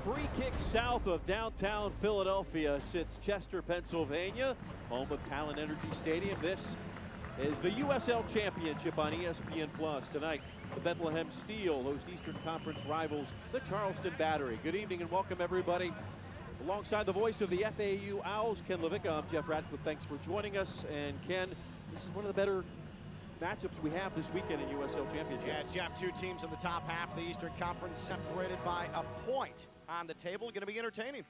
Free kick south of downtown Philadelphia sits Chester, Pennsylvania, home of Talent Energy Stadium. This is the USL Championship on ESPN Plus. Tonight, the Bethlehem Steel host Eastern Conference rivals, the Charleston Battery. Good evening and welcome everybody. Alongside the voice of the FAU Owls, Ken Levica, I'm Jeff Ratcliffe. Thanks for joining us. And Ken, this is one of the better matchups we have this weekend in USL Championship. Yeah, Jeff, two teams in the top half of the Eastern Conference separated by a point on the table. Going to be entertaining.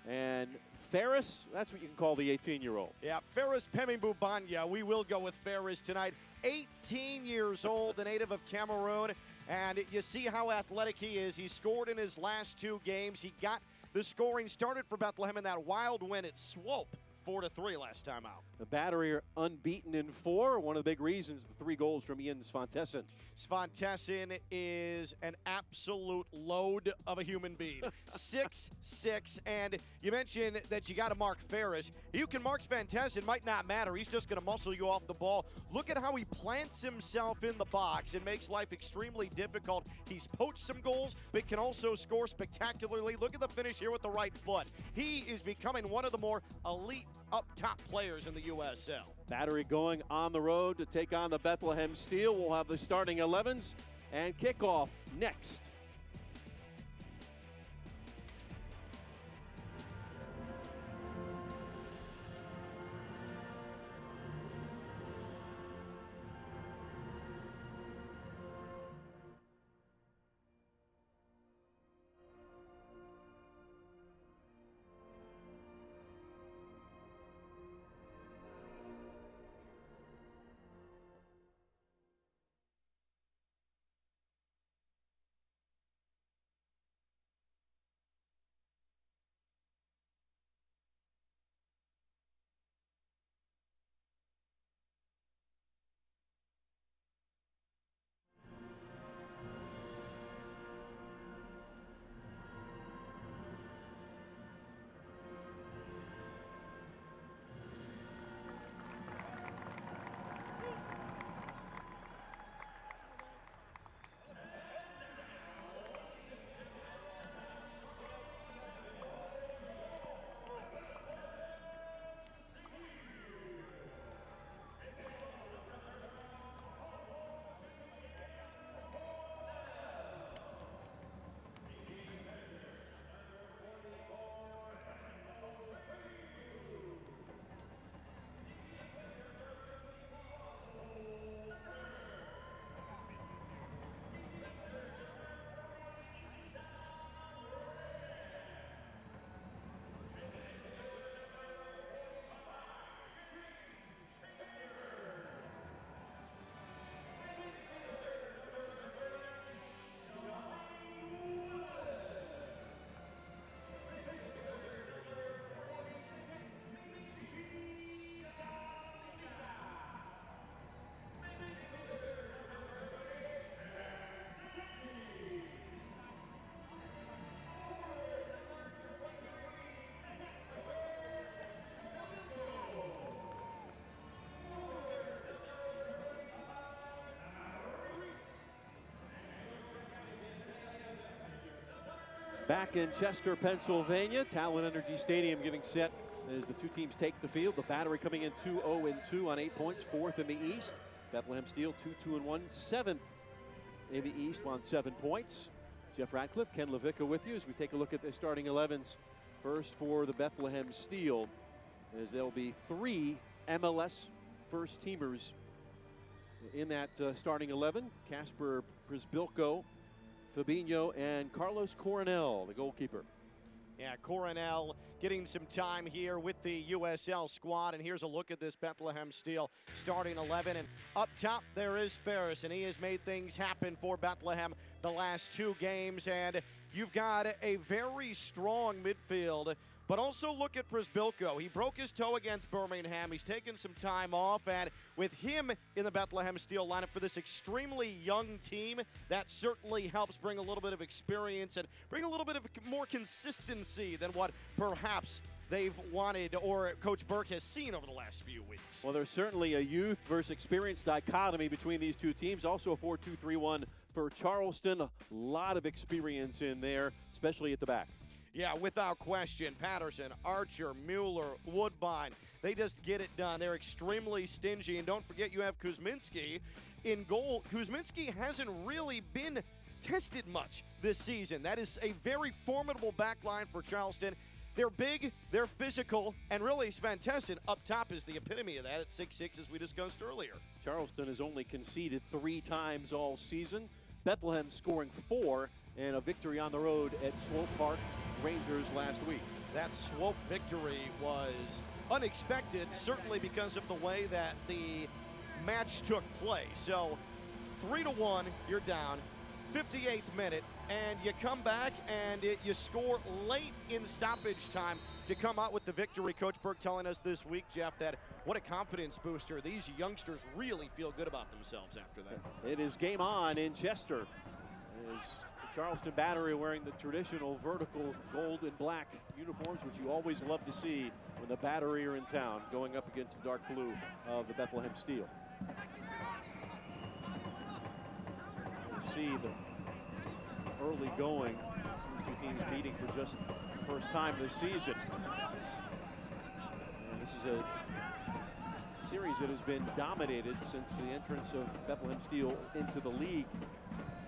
And Ferris, that's what you can call the 18-year-old. Yeah, Ferris Pemibubanya. We will go with Ferris tonight. 18 years old, the native of Cameroon. And you see how athletic he is. He scored in his last two games. He got the scoring started for Bethlehem in that wild win at Swope. 4-3 last time out. The Battery are unbeaten in 4. One of the big reasons, the 3 goals from Ian Svantessen. Svantessen is an absolute load of a human being. 6'6", and you mentioned that you got to mark Ferris. You can mark Svantessen, might not matter. He's just going to muscle you off the ball. Look at how he plants himself in the box and makes life extremely difficult. He's poached some goals, but can also score spectacularly. Look at the finish here with the right foot. He is becoming one of the more elite up-top players in the USL. Battery going on the road to take on the Bethlehem Steel. We'll have the starting 11s and kickoff next. Back in Chester, Pennsylvania, Talent Energy Stadium getting set as the two teams take the field. The Battery coming in 2-0-2 on 8 points, 4th in the East. Bethlehem Steel 2-2-1, 7th in the East on 7 points. Jeff Ratcliffe, Ken Levica with you as we take a look at the starting 11s. First for the Bethlehem Steel, as there'll be 3 MLS first teamers in that starting 11. Casper Przbilko, Fabinho, and Carlos Coronel, the goalkeeper. Yeah, Coronel getting some time here with the USL squad. And here's a look at this Bethlehem Steel starting 11. And up top, there is Ferris, and he has made things happen for Bethlehem the last 2 games. And you've got a very strong midfield. But also look at Przbilko. He broke his toe against Birmingham. He's taken some time off, and with him in the Bethlehem Steel lineup for this extremely young team, that certainly helps bring a little bit of experience and bring a little bit of more consistency than what perhaps they've wanted or Coach Burke has seen over the last few weeks. Well, there's certainly a youth versus experience dichotomy between these two teams. Also a 4-2-3-1 for Charleston. A lot of experience in there, especially at the back. Yeah, without question. Patterson, Archer, Mueller, Woodbine, they just get it done. They're extremely stingy. And don't forget you have Kuzminski in goal. Kuzminski hasn't really been tested much this season. That is a very formidable back line for Charleston. They're big, they're physical, and really Sven Tessin up top is the epitome of that at 6'6", as we discussed earlier. Charleston has only conceded 3 times all season. Bethlehem scoring 4 and a victory on the road at Swope Park Rangers last week. That Swope victory was unexpected, certainly because of the way that the match took place. So 3-1, you're down. 58th minute, and you come back and you score late in stoppage time to come out with the victory. Coach Burke telling us this week, Jeff, that what a confidence booster. These youngsters really feel good about themselves after that. It is game on in Chester. As Charleston Battery wearing the traditional vertical gold and black uniforms, which you always love to see when the Battery are in town, going up against the dark blue of the Bethlehem Steel. See the early going. These two teams meeting for just the first time this season. And this is a series that has been dominated since the entrance of Bethlehem Steel into the league.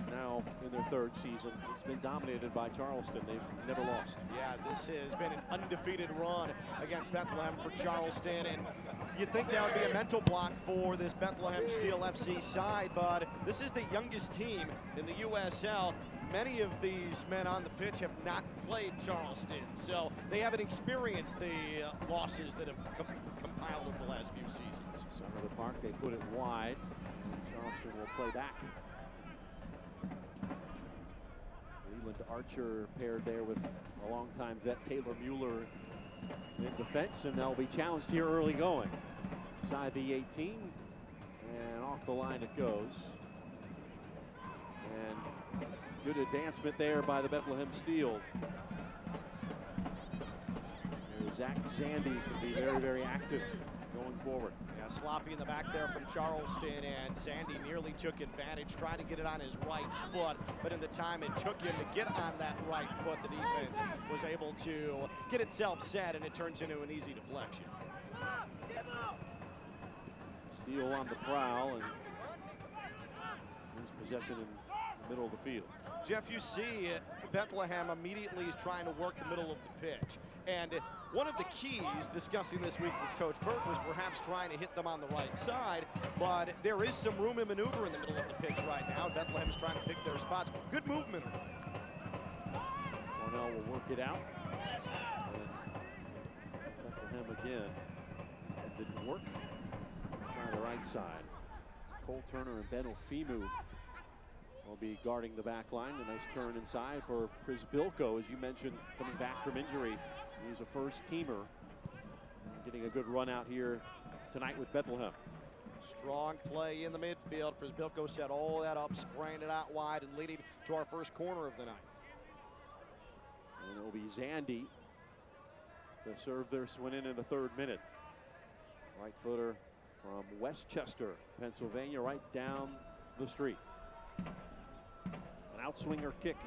Now in their 3rd season, it's been dominated by Charleston. They've never lost. Yeah, this has been an undefeated run against Bethlehem for Charleston, and you'd think that would be a mental block for this Bethlehem Steel FC side, but this is the youngest team in the USL. Many of these men on the pitch have not played Charleston, so they haven't experienced the losses that have compiled over the last few seasons. Center of the park, they put it wide, and Charleston will play back. Leland Archer paired there with a longtime vet Taylor Mueller in defense, and they'll be challenged here early going. Inside the 18, and off the line it goes. And good advancement there by the Bethlehem Steel. And Zach Zandy can be very, very active going forward. Yeah, sloppy in the back there from Charleston, and Zandy nearly took advantage, trying to get it on his right foot, but in the time it took him to get on that right foot, the defense was able to get itself set, and it turns into an easy deflection. Steel on the prowl, and lose possession in the middle of the field. Jeff, you see Bethlehem immediately is trying to work the middle of the pitch. And one of the keys discussing this week with Coach Burke was perhaps trying to hit them on the right side, but there is some room and maneuver in the middle of the pitch right now. Bethlehem's trying to pick their spots. Good movement. Cornell will work it out. And Bethlehem again. That didn't work. Trying the right side. Cole Turner and Ben Ofimu will be guarding the back line. A nice turn inside for Prisbilko, as you mentioned, coming back from injury. He's a first teamer, getting a good run out here tonight with Bethlehem. Strong play in the midfield. Prisbilko set all that up, spraying it out wide and leading to our first corner of the night. And it will be Zandy to serve this one in the 3rd minute. Right footer from Westchester, Pennsylvania, right down the street. An outswinger kick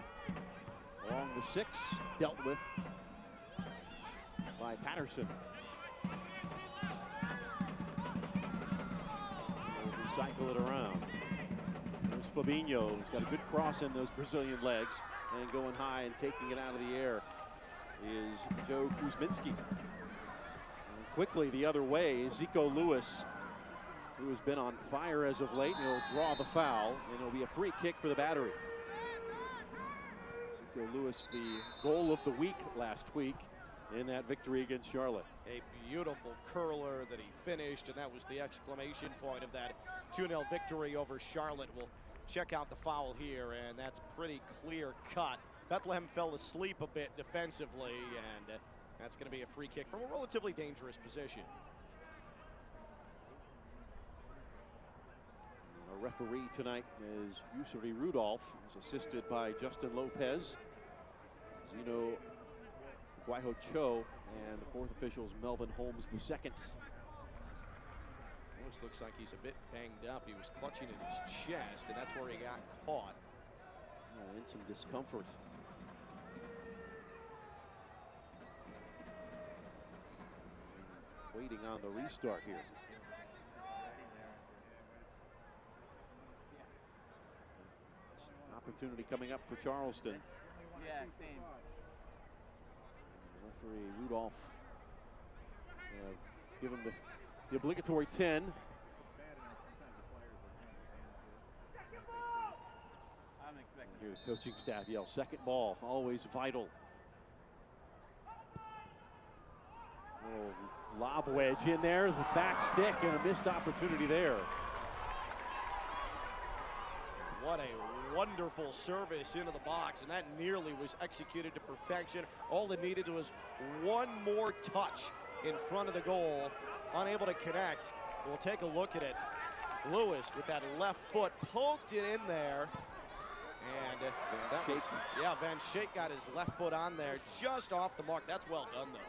along the 6, dealt with by Patterson. We'll recycle it around. There's Fabinho, who's got a good cross in those Brazilian legs, and going high and taking it out of the air is Joe Kuzminski. And quickly the other way, Zico Lewis, who has been on fire as of late, and he'll draw the foul, and it'll be a free kick for the Battery. Zico Lewis, the goal of the week last week in that victory against Charlotte. A beautiful curler that he finished, and that was the exclamation point of that 2-0 victory over Charlotte. We'll check out the foul here, and that's pretty clear cut. Bethlehem fell asleep a bit defensively, and that's going to be a free kick from a relatively dangerous position. Our referee tonight is Yusuri Rudolph. He's assisted by Justin Lopez, Zeno Guaiho Cho, and the 4th official is Melvin Holmes II. Almost looks like he's a bit banged up. He was clutching at his chest, and that's where he got caught. In some discomfort. Waiting on the restart here. Opportunity coming up for Charleston. Yeah, same. Referee Rudolph give him the obligatory 10. I'm expecting. Here the coaching staff yell, second ball, always vital. Little lob wedge in there, the back stick, and a missed opportunity there. What a wonderful service into the box, and that nearly was executed to perfection. All it needed was one more touch in front of the goal, unable to connect. We'll take a look at it. Lewis with that left foot poked it in there. And Van Schaik got his left foot on there just off the mark. That's well done, though.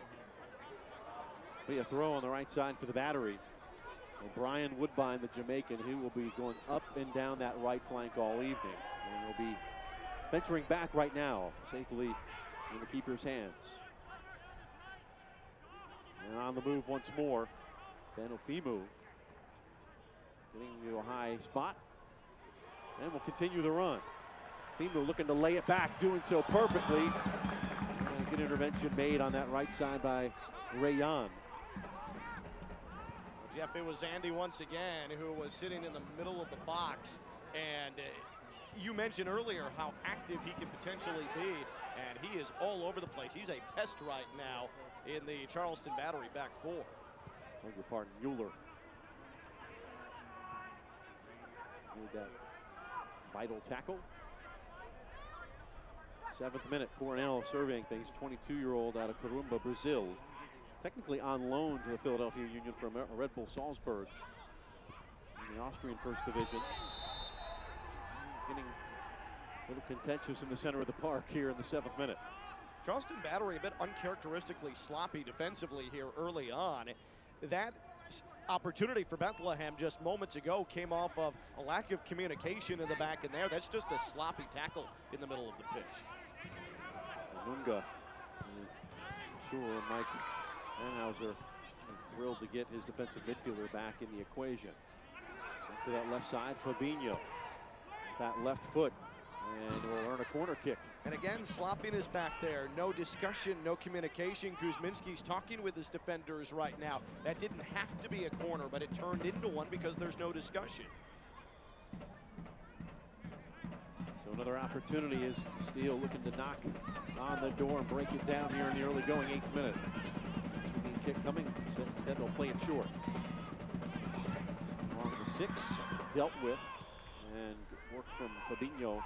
Be a throw on the right side for the Battery. Brian Woodbine, the Jamaican, who will be going up and down that right flank all evening. And will be venturing back right now, safely in the keeper's hands. And on the move once more, Ben Ofimu getting to a high spot. And will continue the run. Ofimu looking to lay it back, doing so perfectly. And a good intervention made on that right side by Rayan. Jeff, it was Andy once again who was sitting in the middle of the box, and you mentioned earlier how active he can potentially be, and he is all over the place. He's a pest right now in the Charleston Battery back four. Beg your pardon, Mueller. Made that vital tackle. 7th minute, Cornell surveying things, 22-year-old out of Corumba, Brazil. Technically on loan to the Philadelphia Union from Red Bull Salzburg in the Austrian First Division. Getting a little contentious in the center of the park here in the 7th minute. Charleston Battery a bit uncharacteristically sloppy defensively here early on. That opportunity for Bethlehem just moments ago came off of a lack of communication in the back end there. That's just a sloppy tackle in the middle of the pitch. Nunga, I'm sure Mike Anhauser thrilled to get his defensive midfielder back in the equation. Back to that left side, Fabinho. That left foot, and will earn a corner kick. And again, sloppiness back there. No discussion, no communication. Kuzminski's talking with his defenders right now. That didn't have to be a corner, but it turned into one because there's no discussion. So another opportunity is Steele looking to knock on the door and break it down here in the early going 8th minute. Swinging kick coming, instead they'll play it short. Along with the 6, dealt with, and work from Fabinho.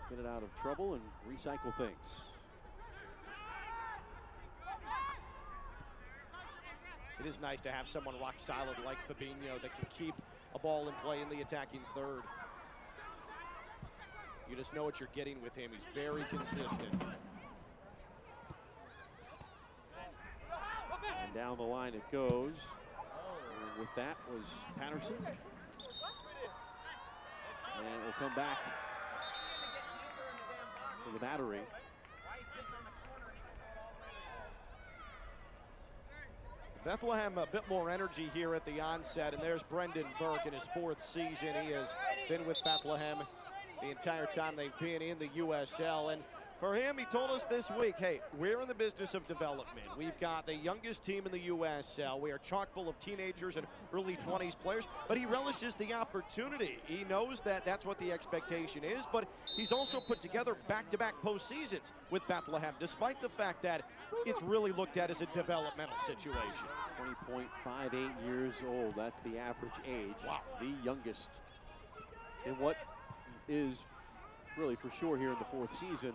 Get it out of trouble and recycle things. It is nice to have someone rock solid like Fabinho that can keep a ball in play in the attacking third. You just know what you're getting with him. He's very consistent. And down the line it goes. And with that was Patterson. And it will come back to the Battery. Bethlehem a bit more energy here at the onset, and there's Brendan Burke in his 4th season. He has been with Bethlehem the entire time they've been in the USL. And for him, he told us this week, hey, we're in the business of development. We've got the youngest team in the USL. We are chock full of teenagers and early 20s players, but he relishes the opportunity. He knows that that's what the expectation is, but he's also put together back-to-back postseasons with Bethlehem, despite the fact that it's really looked at as a developmental situation. 20.58 years old, that's the average age. Wow. The youngest. And what is really for sure here in the 4th season,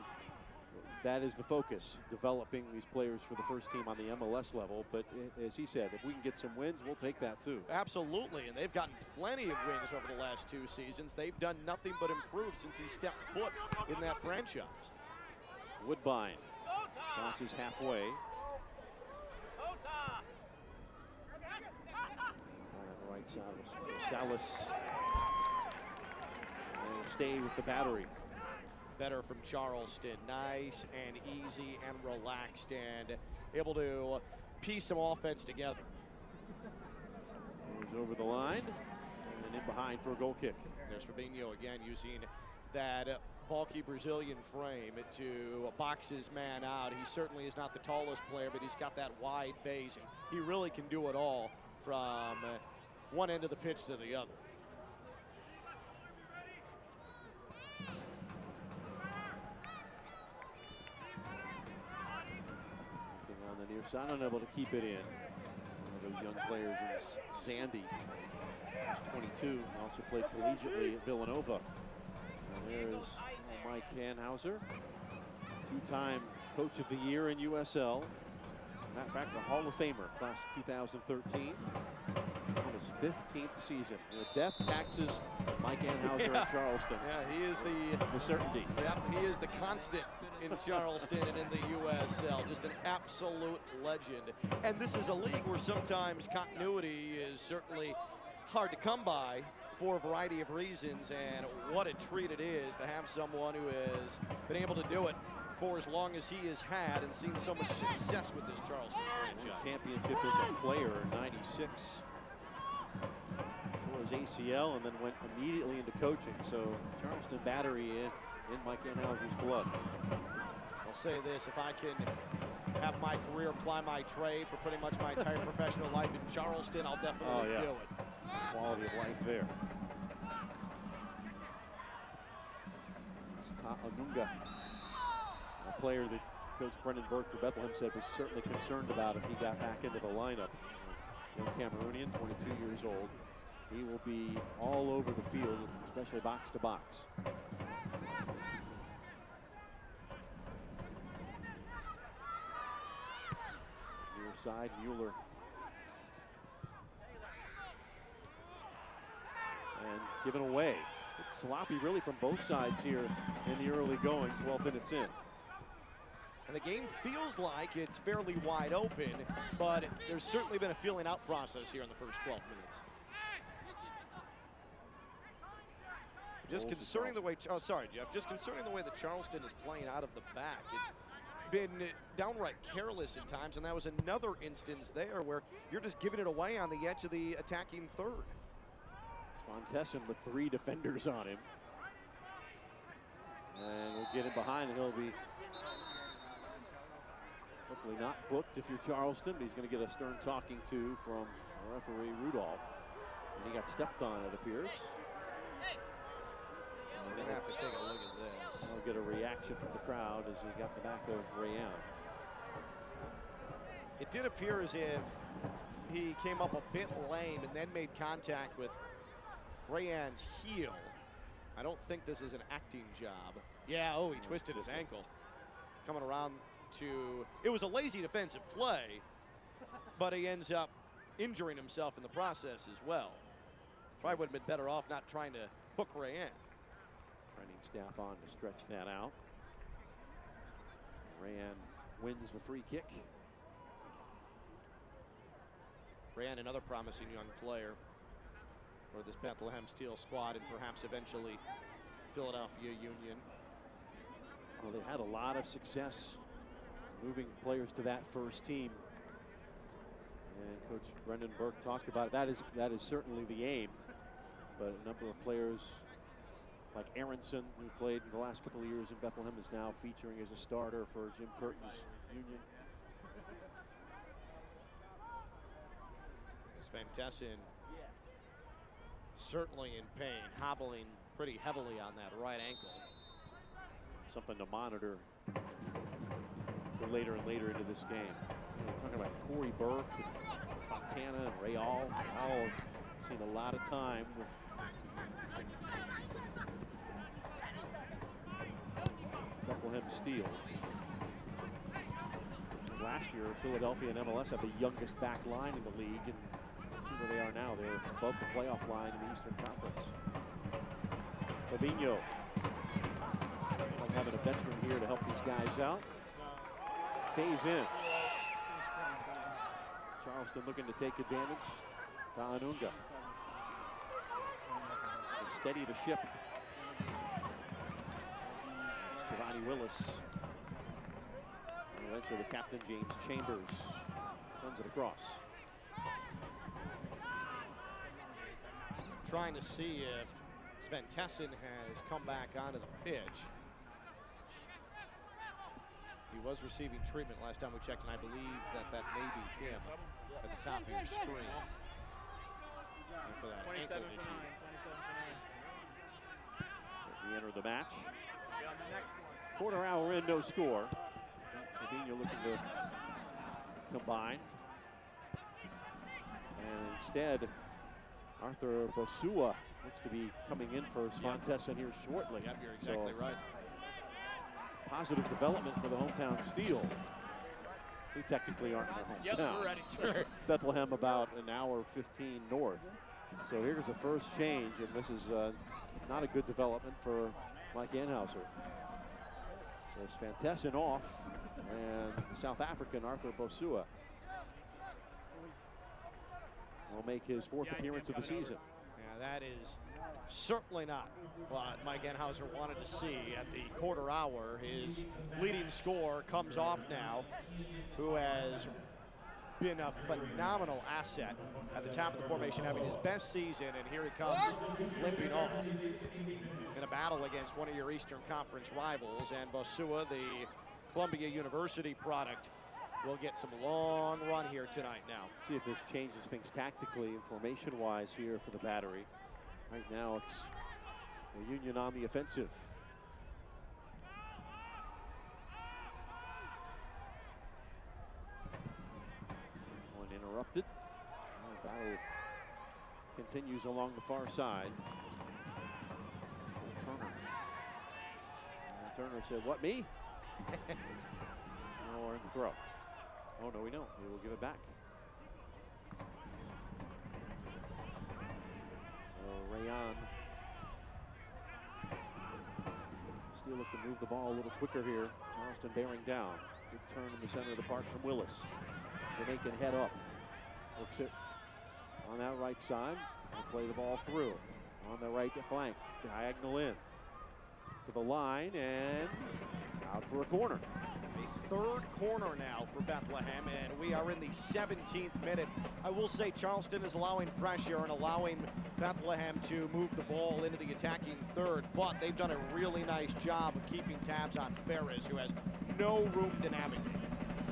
that is the focus, developing these players for the first team on the MLS level. But as he said, if we can get some wins, we'll take that too. Absolutely, and they've gotten plenty of wins over the last 2 seasons. They've done nothing but improve since he stepped foot in that franchise. Woodbine crosses halfway. On the right side, Rosales will stay with the Battery. better from Charleston. Nice and easy and relaxed and able to piece some offense together. Goes over the line and in behind for a goal kick. There's Fabinho again using that bulky Brazilian frame to box his man out. He certainly is not the tallest player, but he's got that wide base, and he really can do it all from one end of the pitch to the other. On the near side, unable to keep it in. One of those young players is Zandy. He's 22, also played collegiately at Villanova. And there's Mike Hanhauser, two-time Coach of the Year in USL. Matter of fact, a Hall of Famer, class of 2013. On his 15th season. Death taxes Mike Hanhauser in Charleston. Yeah, he is the certainty. Yeah, he is the constant in Charleston and in the USL. Just an absolute legend. And this is a league where sometimes continuity is certainly hard to come by for a variety of reasons, and what a treat it is to have someone who has been able to do it for as long as he has had and seen so much success with this Charleston franchise. Championship as a player in '96. Tore his ACL and then went immediately into coaching. So Charleston Battery in Mike Hanhauser's blood. I'll say this, if I can have my career, apply my trade for pretty much my entire professional life in Charleston, I'll definitely do it. Quality of life there. Anunga, a player that Coach Brendan Burke for Bethlehem said was certainly concerned about if he got back into the lineup. Young Cameroonian, 22 years old. He will be all over the field, especially box to box. Near side, Mueller. And given away. It's sloppy really from both sides here in the early going, 12 minutes in. And the game feels like it's fairly wide open, but there's certainly been a feeling out process here in the first 12 minutes. Just concerning the way, oh sorry Jeff, just concerning the way that Charleston is playing out of the back. It's been downright careless at times, and that was another instance there where you're just giving it away on the edge of the attacking third. Fontessen with 3 defenders on him. And we'll get him behind, and he'll be hopefully not booked if you're Charleston, but he's going to get a stern talking to from referee Rudolph. And he got stepped on, it appears. We're going to have to take a look at this. We'll get a reaction from the crowd as he got the back of Rayan. It did appear as if he came up a bit lame and then made contact with Rayan's heel. I don't think this is an acting job. Yeah, oh, he twisted his ankle. Coming around to, it was a lazy defensive play, but he ends up injuring himself in the process as well. Probably would have been better off not trying to hook Rayan. Training staff on to stretch that out. Rayan wins the free kick. Rayan, another promising young player for this Bethlehem Steel squad and perhaps eventually Philadelphia Union. Well, they had a lot of success moving players to that first team. And Coach Brendan Burke talked about it. That is certainly the aim. But a number of players like Aronson, who played in the last couple of years in Bethlehem, is now featuring as a starter for Jim Curtin's Union. Fontessen certainly in pain, hobbling pretty heavily on that right ankle. Something to monitor for later and later into this game. We're talking about Corey Burke, Fontana, and Real. All have seen a lot of time with Bethlehem Steel. Last year, Philadelphia and MLS had the youngest back line in the league, and see where they are now. They're above the playoff line in the Eastern Conference. Fabinho, like having a veteran here to help these guys out. Stays in. Charleston looking to take advantage. Anunga. To steady the ship. Giovanni Willis. And eventually the captain, James Chambers, sends it across. Trying to see if Sven Tessin has come back onto the pitch. He was receiving treatment last time we checked, and I believe that may be him at the top of your screen. After that ankle issue. We enter the match. Quarter hour in, no score. Fabinho looking to combine. And instead, Arthur Bosua looks to be coming in for Sven Tessin here shortly. Yep, you're exactly right. Positive development for the hometown Steel, who technically aren't in their hometown. We're ready. Bethlehem about an hour 15 north. So here's the first change, and this is not a good development for Mike Anhauser. So it's Sven Tessin off, and the South African Arthur Bosua will make his fourth appearance of the season. Yeah, that is certainly not what Mike Anhauser wanted to see at the quarter hour. His leading scorer comes off now, who has been a phenomenal asset at the top of the formation, having his best season, and here he comes limping off in a battle against one of your Eastern Conference rivals. And Bosua, the Columbia University product, will get some long run here tonight now. See if this changes things tactically and formation-wise here for the Battery. Right now it's the Union on the offensive. One interrupted. The battle continues along the far side. Turner. And Turner said, "What, me?" No, we're in the throw. Oh, no, we don't. We will give it back. So Rayon Steele look to move the ball a little quicker here. Charleston bearing down. Good turn in the center of the park from Willis. Jamaican head up. Works it on that right side. And play the ball through. On the right flank. Diagonal in. To the line and out for a corner. A third corner now for Bethlehem, and we are in the 17th minute. I will say Charleston is allowing pressure and allowing Bethlehem to move the ball into the attacking third, but they've done a really nice job of keeping tabs on Ferris, who has no room to navigate.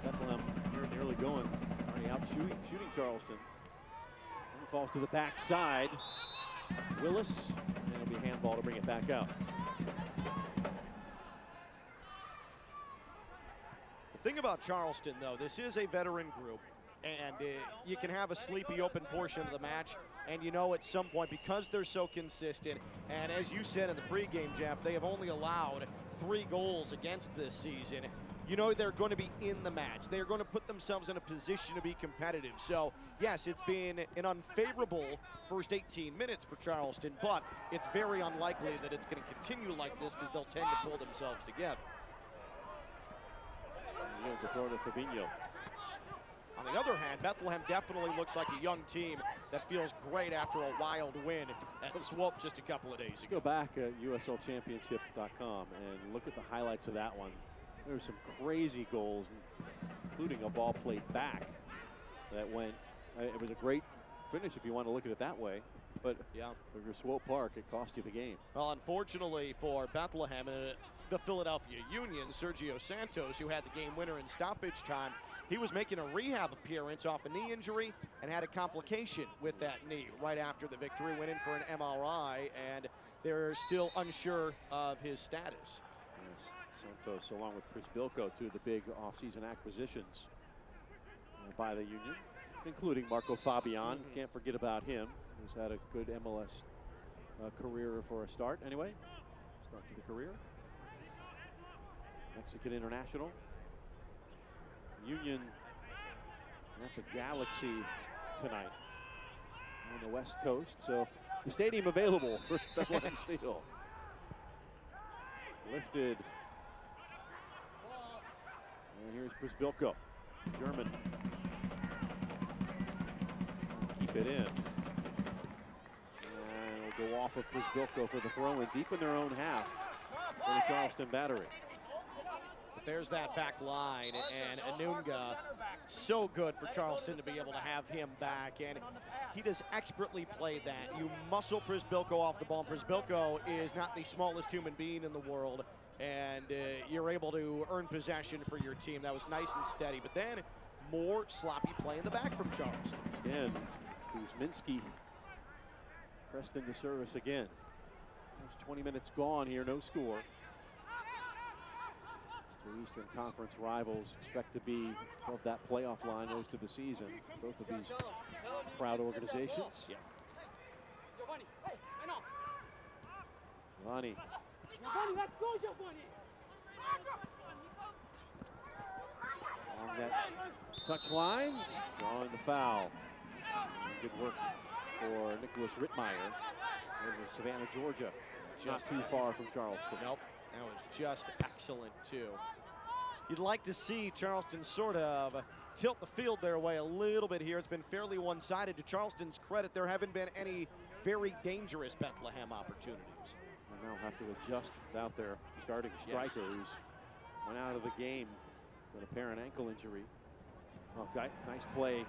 Bethlehem here in the early going, already out shooting Charleston. And falls to the backside. Willis, and it'll be a handball to bring it back out. The thing about Charleston, though, this is a veteran group, and you can have a sleepy open portion of the match, and you know at some point, because they're so consistent, and as you said in the pregame, Jeff, they have only allowed 3 goals against this season. You know they're going to be in the match. They're going to put themselves in a position to be competitive. So, yes, it's been an unfavorable first 18 minutes for Charleston, but it's very unlikely that it's going to continue like this because they'll tend to pull themselves together. The throw to Fabinho. On the other hand, Bethlehem definitely looks like a young team that feels great after a wild win at Swope just a couple of days Let's ago. go back at USLchampionship.com and look at the highlights of that one. There were some crazy goals, including a ball played back that went. It was a great finish if you want to look at it that way. But yeah, if you're Swope Park, it cost you the game. Well, unfortunately for Bethlehem, the Philadelphia Union, Sergio Santos, who had the game winner in stoppage time, he was making a rehab appearance off a knee injury and had a complication with that knee right after the victory. Went in for an MRI, and they're still unsure of his status. Yes, Santos, along with Chris Bilko, 2 of the big offseason acquisitions by the Union, including Marco Fabian. Can't forget about him, who's had a good MLS career for a start. Anyway, start to the career. Mexican international. Union at the Galaxy tonight on the West Coast. So the stadium available for Bethlehem Steel. Lifted. And here's Prisbilko, German. Keep it in. And it'll go off of Prisbilko for the throw in deep in their own half for the Charleston Battery. But there's that back line, and Anunga, so good for Charleston to be able to have him back, and he does expertly play that. You muscle Przybylko off the ball. Przybylko is not the smallest human being in the world, and you're able to earn possession for your team. That was nice and steady, but then more sloppy play in the back from Charleston. Again, Kuzminski pressed into service again. There's 20 minutes gone here, no score. Two Eastern Conference rivals expect to be above that playoff line most of the season. Both of these proud organizations. Yeah. Giovanni. Along that touch line, drawing the foul. Good work for Nicholas Rittmeyer over Savannah, Georgia. Just too far from Charleston. Nope, that was just excellent too. You'd like to see Charleston sort of tilt the field their way a little bit here. It's been fairly one-sided. To Charleston's credit, there haven't been any very dangerous Bethlehem opportunities. They'll now have to adjust without their starting striker, who's went out of the game with a apparent ankle injury. Oh, nice play.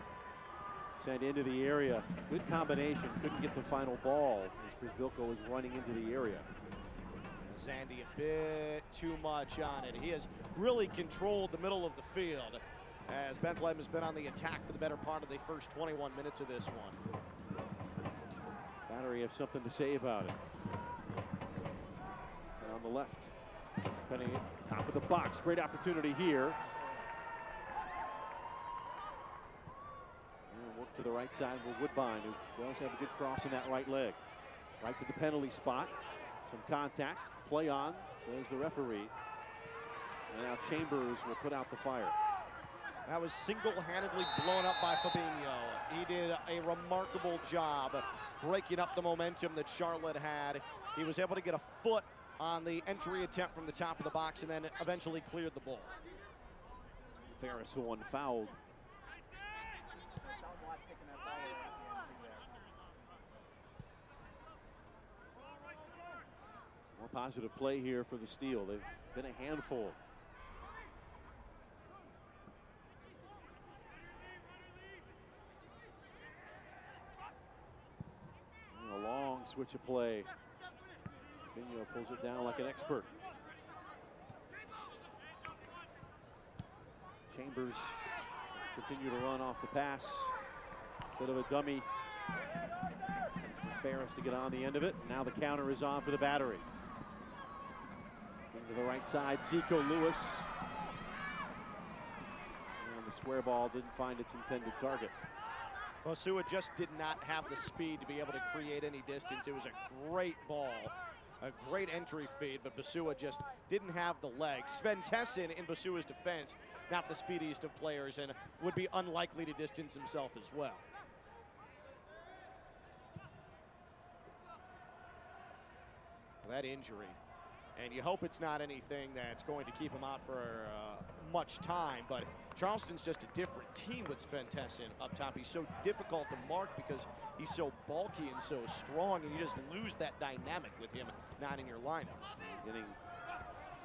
Sent into the area. Good combination. Couldn't get the final ball as Przybylko was running into the area. Zandy a bit too much on it. He has really controlled the middle of the field as Bethlehem has been on the attack for the better part of the first 21 minutes of this one. Battery have something to say about it. And on the left, cutting it top of the box. Great opportunity here. And work to the right side with Woodbine, who does have a good cross in that right leg. Right to the penalty spot. Some contact, play on, says the referee. And now Chambers will put out the fire. That was single-handedly blown up by Fabinho. He did a remarkable job breaking up the momentum that Charlotte had. He was able to get a foot on the entry attempt from the top of the box and then eventually cleared the ball. Ferris, the one fouled. More positive play here for the Steel. They've been a handful. And a long switch of play. Fabinho pulls it down like an expert. Chambers continue to run off the pass. Bit of a dummy. Ferris to get on the end of it. Now the counter is on for the Battery. Into the right side, Zico Lewis. And the square ball didn't find its intended target. Bosua just did not have the speed to be able to create any distance. It was a great ball, a great entry feed, but Bosua just didn't have the legs. Sven Tessin in Bosua's defense, not the speediest of players, and would be unlikely to distance himself as well. That injury, and you hope it's not anything that's going to keep him out for much time, but Charleston's just a different team with Sven Tessin up top. He's so difficult to mark because he's so bulky and so strong, and you just lose that dynamic with him not in your lineup. Getting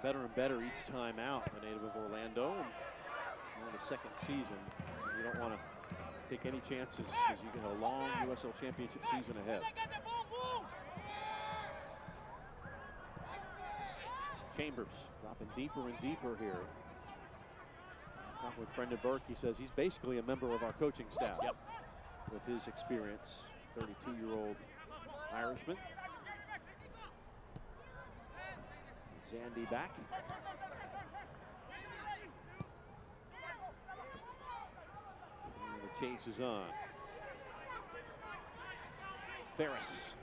better and better each time out, the native of Orlando, and on the second season. You don't want to take any chances because you got a long USL Championship season ahead. Chambers dropping deeper and deeper here. Talking with Brendan Burke, he says he's basically a member of our coaching staff. Yep. With his experience, 32-year-old Irishman. Zandy back. And the chase is on. Ferris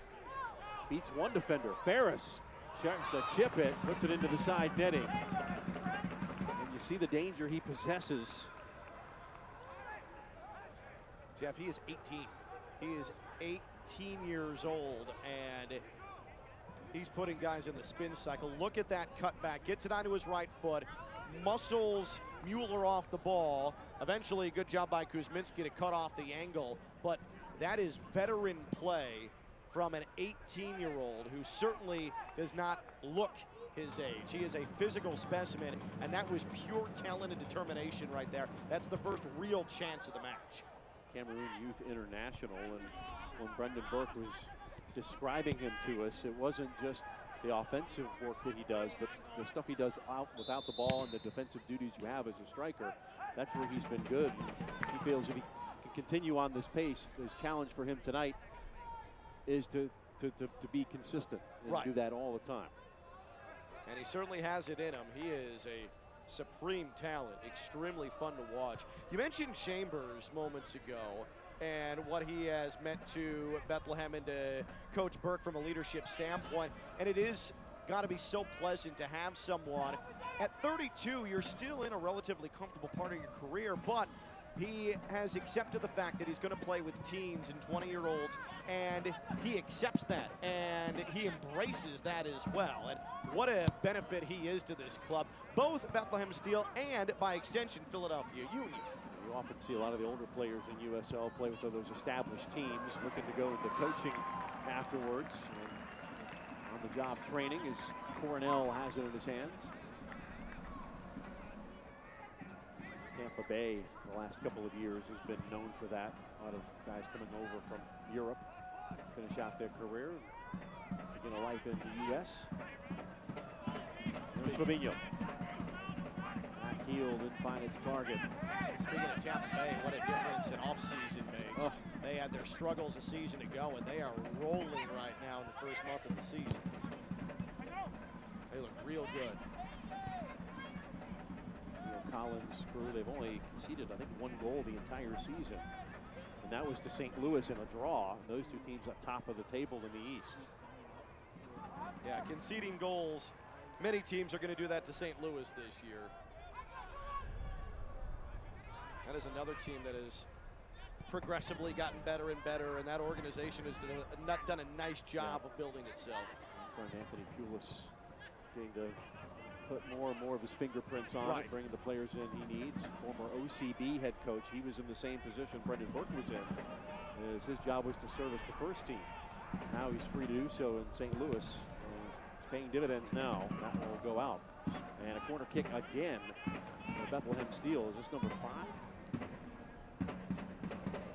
beats one defender. Ferris tries to chip it, puts it into the side netting. And you see the danger he possesses. Jeff, he is 18. He is 18 years old, and he's putting guys in the spin cycle. Look at that cutback, gets it onto his right foot, muscles Mueller off the ball. Eventually, good job by Kuzminski to cut off the angle, but that is veteran play from an 18-year-old who certainly does not look his age. He is a physical specimen, and that was pure talent and determination right there. That's the first real chance of the match. Cameroon Youth International, and when Brendan Burke was describing him to us, it wasn't just the offensive work that he does, but the stuff he does out without the ball and the defensive duties you have as a striker. That's where he's been good. He feels if he can continue on this pace, his challenge for him tonight is to be consistent and do that all the time. And he certainly has it in him. He is a supreme talent, extremely fun to watch. You mentioned Chambers moments ago and what he has meant to Bethlehem and to Coach Burke from a leadership standpoint. And it is got to be so pleasant to have someone. At 32, you're still in a relatively comfortable part of your career, but he has accepted the fact that he's going to play with teens and 20-year-olds, and he accepts that, and he embraces that as well. And what a benefit he is to this club, both Bethlehem Steel and, by extension, Philadelphia Union. You often see a lot of the older players in USL play with those established teams looking to go into coaching afterwards. And on-the-job training as Coronel has it in his hands. Tampa Bay the last couple of years has been known for that. A lot of guys coming over from Europe to finish out their career and begin a life in the U.S. There's Fabinho. Back heel didn't find its target. Speaking of Tampa Bay, what a difference an offseason makes. They had their struggles a season ago, and they are rolling right now in the first month of the season. They look real good. Collins' crew, they've only conceded, I think, 1 goal the entire season. And that was to St. Louis in a draw. And those two teams at top of the table in the East. Yeah, conceding goals. Many teams are going to do that to St. Louis this year. That is another team that has progressively gotten better and better, and that organization has done a nice job of building itself. Friend Anthony Pulis getting to put more and more of his fingerprints on it, bringing the players in he needs. Former OCB head coach, he was in the same position Brendan Burke was in, as his job was to service the first team. Now he's free to do so in St. Louis. It's paying dividends now. That will go out. And a corner kick again for Bethlehem Steel. Is this number 5? I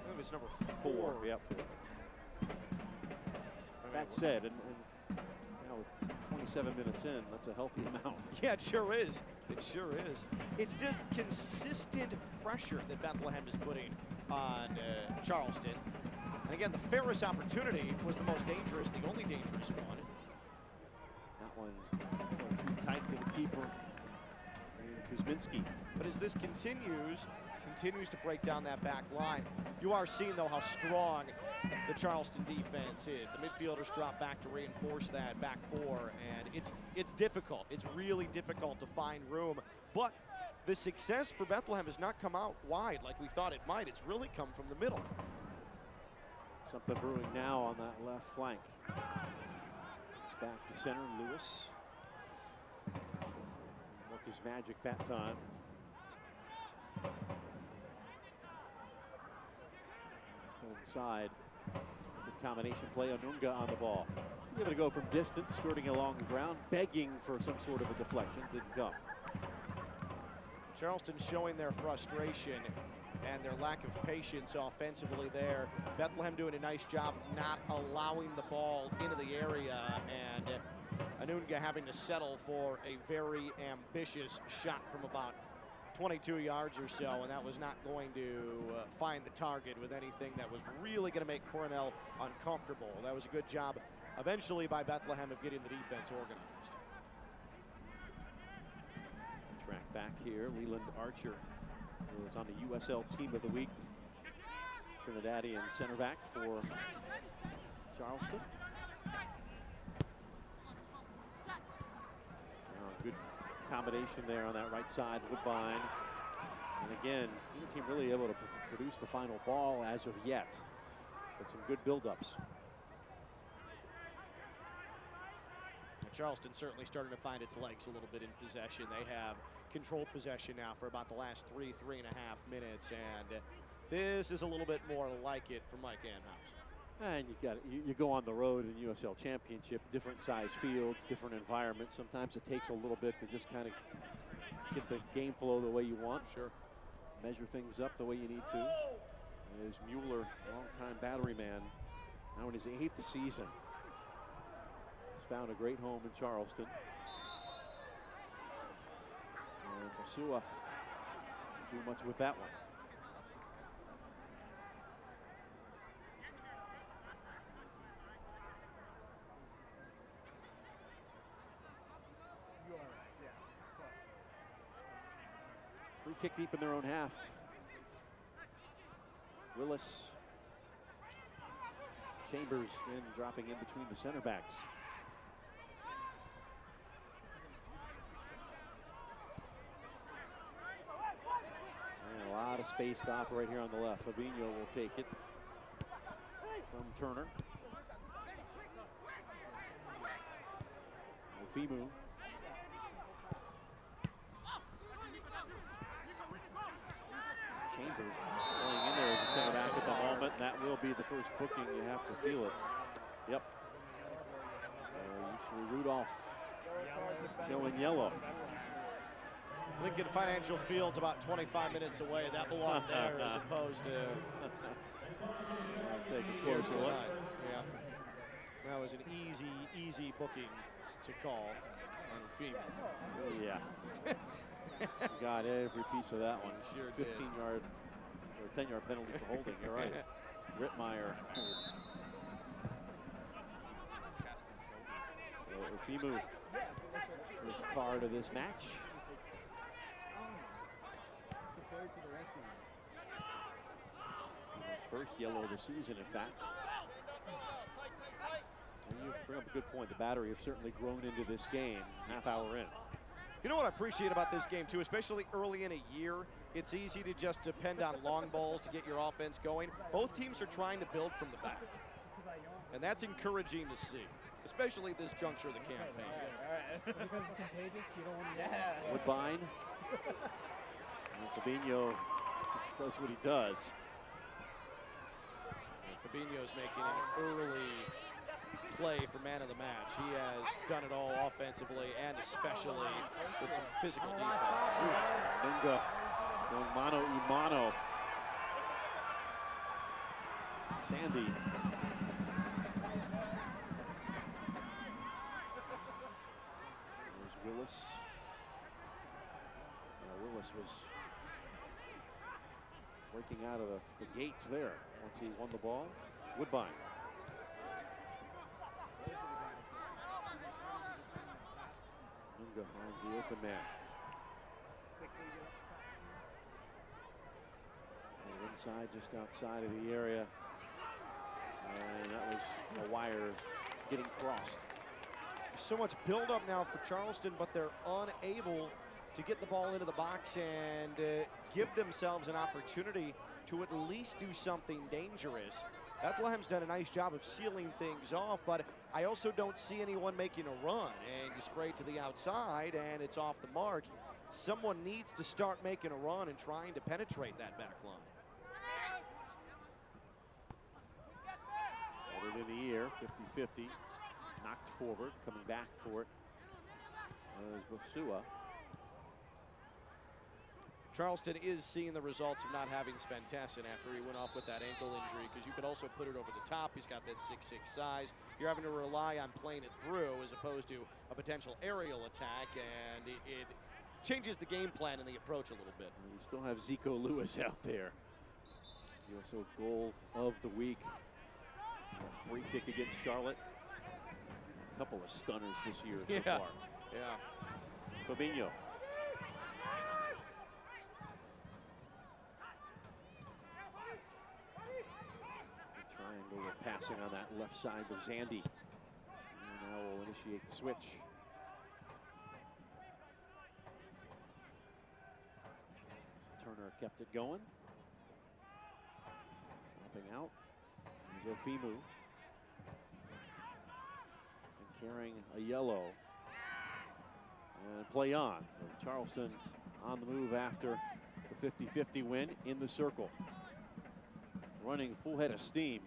think it's number 4. Yep, 4. That said, and now 27 minutes in, that's a healthy amount. Yeah, it sure is. It sure is. It's just consistent pressure that Bethlehem is putting on Charleston. And again, the Ferris opportunity was the most dangerous, the only dangerous one. That one a little too tight to the keeper, Kuzminski. But as this continues to break down that back line, you are seeing, though, how strong the Charleston defense is. The midfielders drop back to reinforce that back 4, and it's difficult. It's really difficult to find room. But the success for Bethlehem has not come out wide like we thought it might. It's really come from the middle. Something brewing now on that left flank. It's back to center, Lewis. Work his magic that time. Inside. Good combination play. Onunga on the ball. He's able to go from distance, skirting along the ground, begging for some sort of a deflection. Didn't come. Charleston showing their frustration and their lack of patience offensively there. Bethlehem doing a nice job of not allowing the ball into the area, and Onunga having to settle for a very ambitious shot from about 22 yards or so, and that was not going to find the target with anything that was really going to make Coronel uncomfortable. That was a good job eventually by Bethlehem of getting the defense organized. Track back here, Leland Archer, who was on the USL Team of the Week. Trinidadian center back for Charleston. Good combination there on that right side, Woodbine. And again, neither team really able to produce the final ball as of yet. But some good buildups. Charleston certainly starting to find its legs a little bit in possession. They have controlled possession now for about the last 3.5 minutes, and this is a little bit more like it for Mike Anhouse. And you go on the road in USL Championship, different size fields, different environments. Sometimes it takes a little bit to just kind of get the game flow the way you want. Sure. Measure things up the way you need to. As Mueller, longtime Battery man, now in his 8th season, has found a great home in Charleston. And Basua didn't do much with that one. Free kick deep in their own half. Willis, Chambers in, dropping in between the center backs. And a lot of space to operate here on the left. Fabinho will take it from Turner. Ofimu. Chambers playing in there as a center back at the moment. That will be the first booking. You have to feel it. Yep. Usually Rudolph showing yellow. Lincoln Financial Field's about 25 minutes away. That belonged there as opposed to. I'll take a closer look. Yeah. That was an easy booking to call on FEMA. Yeah. Got every piece of that one. Sure 15-yard or 10-yard penalty for holding. You're right. Rittmeyer. So Ofimu, first card of this match. His first yellow of the season, in fact. And you bring up a good point. The Battery have certainly grown into this game. Half hour in. You know what I appreciate about this game, too, especially early in a year, it's easy to just depend on long balls to get your offense going. Both teams are trying to build from the back, and that's encouraging to see, especially at this juncture of the campaign. Woodbine. And Fabinho does what he does. And Fabinho's making an early play for man of the match. He has done it all offensively and especially with some physical defense. Minga going mano y mano. Sandy. There's Willis. Willis was breaking out of the gates there once he won the ball. Woodbine. Minga finds the open man. And inside, just outside of the area. And that was a wire getting crossed. So much build-up now for Charleston, but they're unable to get the ball into the box and give themselves an opportunity to at least do something dangerous. Bethlehem's done a nice job of sealing things off, but I also don't see anyone making a run. And you spray to the outside, and it's off the mark. Someone needs to start making a run and trying to penetrate that back line. Headed in the air, 50-50. Knocked forward, coming back for it is Basua. Charleston is seeing the results of not having Sven Tessin after he went off with that ankle injury, because you could also put it over the top. He's got that 6'6" size. You're having to rely on playing it through as opposed to a potential aerial attack, and it changes the game plan and the approach a little bit. And you still have Zico Lewis out there. USO goal of the week. A free kick against Charlotte. A couple of stunners this year so far. Yeah. Fabinho. Triangle with passing on that left side with Zandy. And now we'll initiate the switch. Turner kept it going. Dropping out. Here's Ofimu. And carrying a yellow. And play on. So Charleston on the move after the 50-50 win in the circle. Running full head of steam.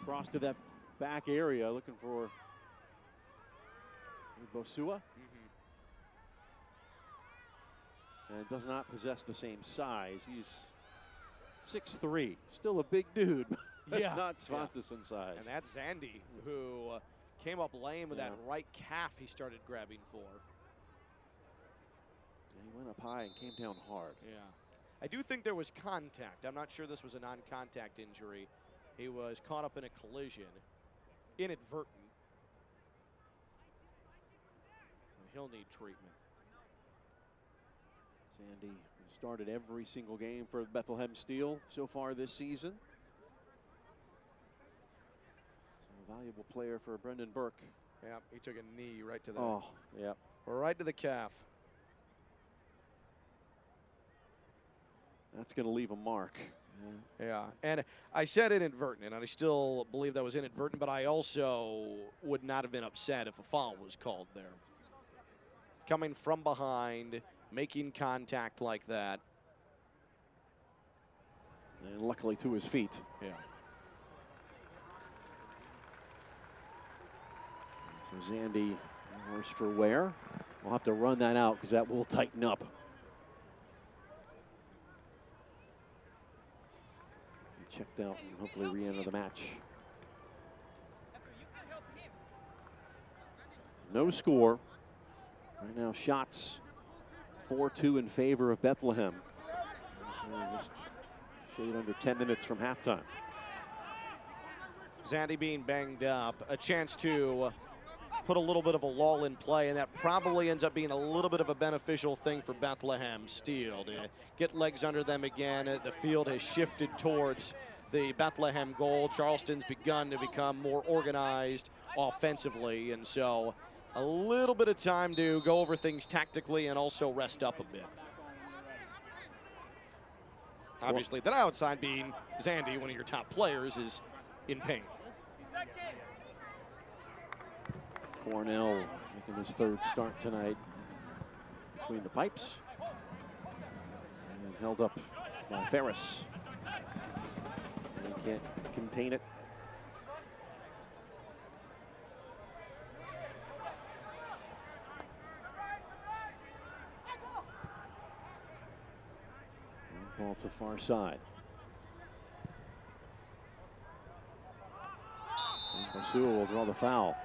Cross to that back area, looking for Bosua. And does not possess the same size. He's 6'3", still a big dude, but not Svanteson size. And that's Zandy, who came up lame with that right calf he started grabbing for. And he went up high and came down hard. Yeah. I do think there was contact. I'm not sure this was a non-contact injury. He was caught up in a collision, inadvertent. And he'll need treatment. Zandy started every single game for Bethlehem Steel so far this season. So a valuable player for Brendan Burke. Yeah, he took a knee right to the right to the calf. That's going to leave a mark. Yeah, and I said inadvertent, and I still believe that was inadvertent, but I also would not have been upset if a foul was called there. Coming from behind, making contact like that. And luckily to his feet. Yeah. So Zandy, worse for wear. We'll have to run that out because that will tighten up. He checked out and hopefully re-enter the match. No score. Right now shots 4-2 in favor of Bethlehem. Just shade under 10 minutes from halftime. Zandy being banged up, a chance to put a little bit of a lull in play, and that probably ends up being a little bit of a beneficial thing for Bethlehem Steel to get legs under them again. The field has shifted towards the Bethlehem goal. Charleston's begun to become more organized offensively, and so a little bit of time to go over things tactically and also rest up a bit. Obviously, that outside being Zandy, one of your top players, is in pain. Cornell making his third start tonight between the pipes. And held up by Ferris. And he can't contain it. Ball to far side. And Bosua will draw the foul.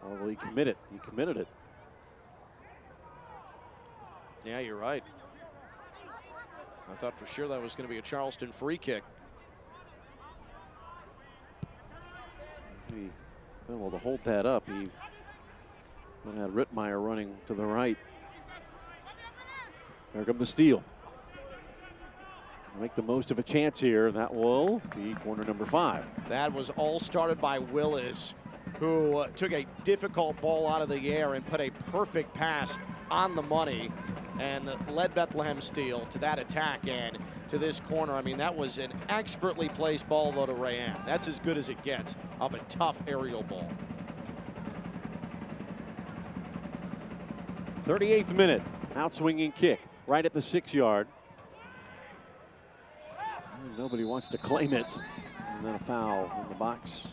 Oh, well, he committed it. Yeah, you're right. I thought for sure that was going to be a Charleston free kick. He been able to hold that up. He had Rittmeyer running to the right. There comes the steal. Make the most of a chance here. That will be corner number 5. That was all started by Willis, who took a difficult ball out of the air and put a perfect pass on the money and led Bethlehem Steel to that attack and to this corner. I mean, that was an expertly placed ball, though, to Rayan. That's as good as it gets off a tough aerial ball. 38th minute, outswinging kick right at the 6-yard. Nobody wants to claim it. And then a foul in the box.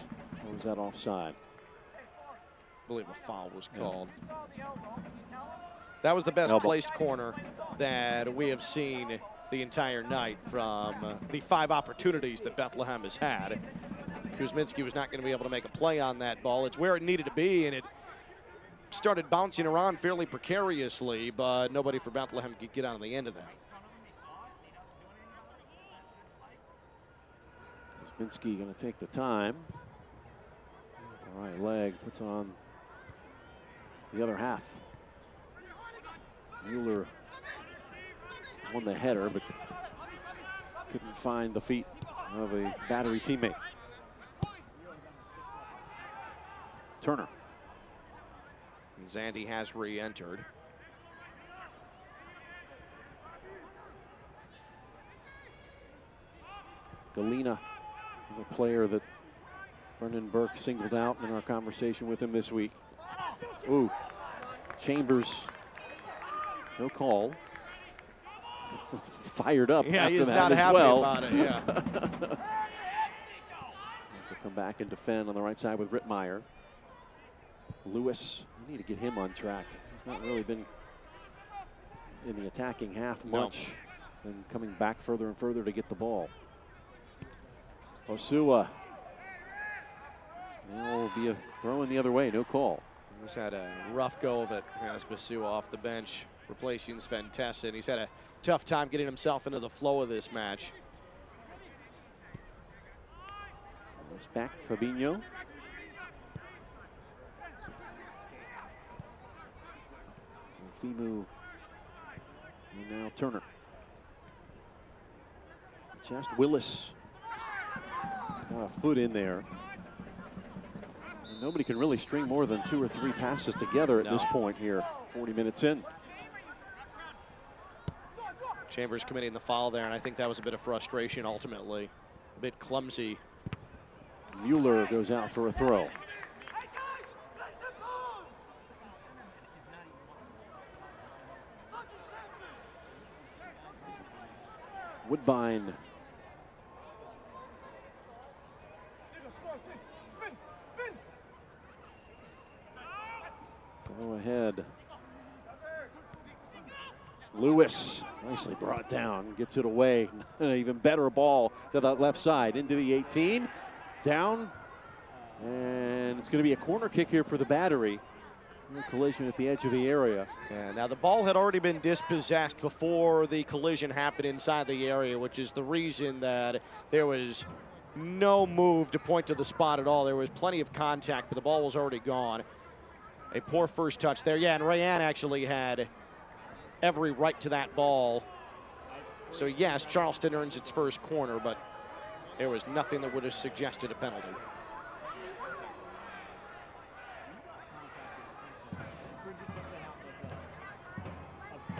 Or was that offside? I believe a foul was called. That was the best placed corner that we have seen the entire night from the 5 opportunities that Bethlehem has had. Kuzminski was not going to be able to make a play on that ball. It's where it needed to be, and it started bouncing around fairly precariously, but nobody for Bethlehem could get on the end of that. Kuzminski going to take the time. The right leg puts on the other half. Mueller won the header, but couldn't find the feet of a Battery teammate. Turner. And Zandy has re-entered. Galena, the player that Brendan Burke singled out in our conversation with him this week. Ooh, Chambers, no call. fired up Yeah, after he's that not as happy well. about it, yeah. Have to come back and defend on the right side with Rittmeyer. Lewis, we need to get him on track. He's not really been in the attacking half much, and coming back further and further to get the ball. Osua. Will be a throw in the other way, no call. He's had a rough go of it as Basua off the bench, replacing Sventessa, and he's had a tough time getting himself into the flow of this match. It's back Fabinho. Fimu. And now Turner. Just Willis. Got a foot in there. And nobody can really string more than 2 or 3 passes together at this point here, 40 minutes in. Chambers committing the foul there, and I think that was a bit of frustration ultimately. A bit clumsy. Mueller goes out for a throw. Woodbine. Throw ahead. Lewis, nicely brought down, gets it away. An even better ball to that left side, into the 18, down, and it's going to be a corner kick here for the Battery. A collision at the edge of the area. Yeah, now the ball had already been dispossessed before the collision happened inside the area, which is the reason that there was no move to point to the spot at all. There was plenty of contact, but the ball was already gone. A poor first touch there. Yeah, and Rayan actually had every right to that ball. So yes, Charleston earns its first corner, but there was nothing that would have suggested a penalty.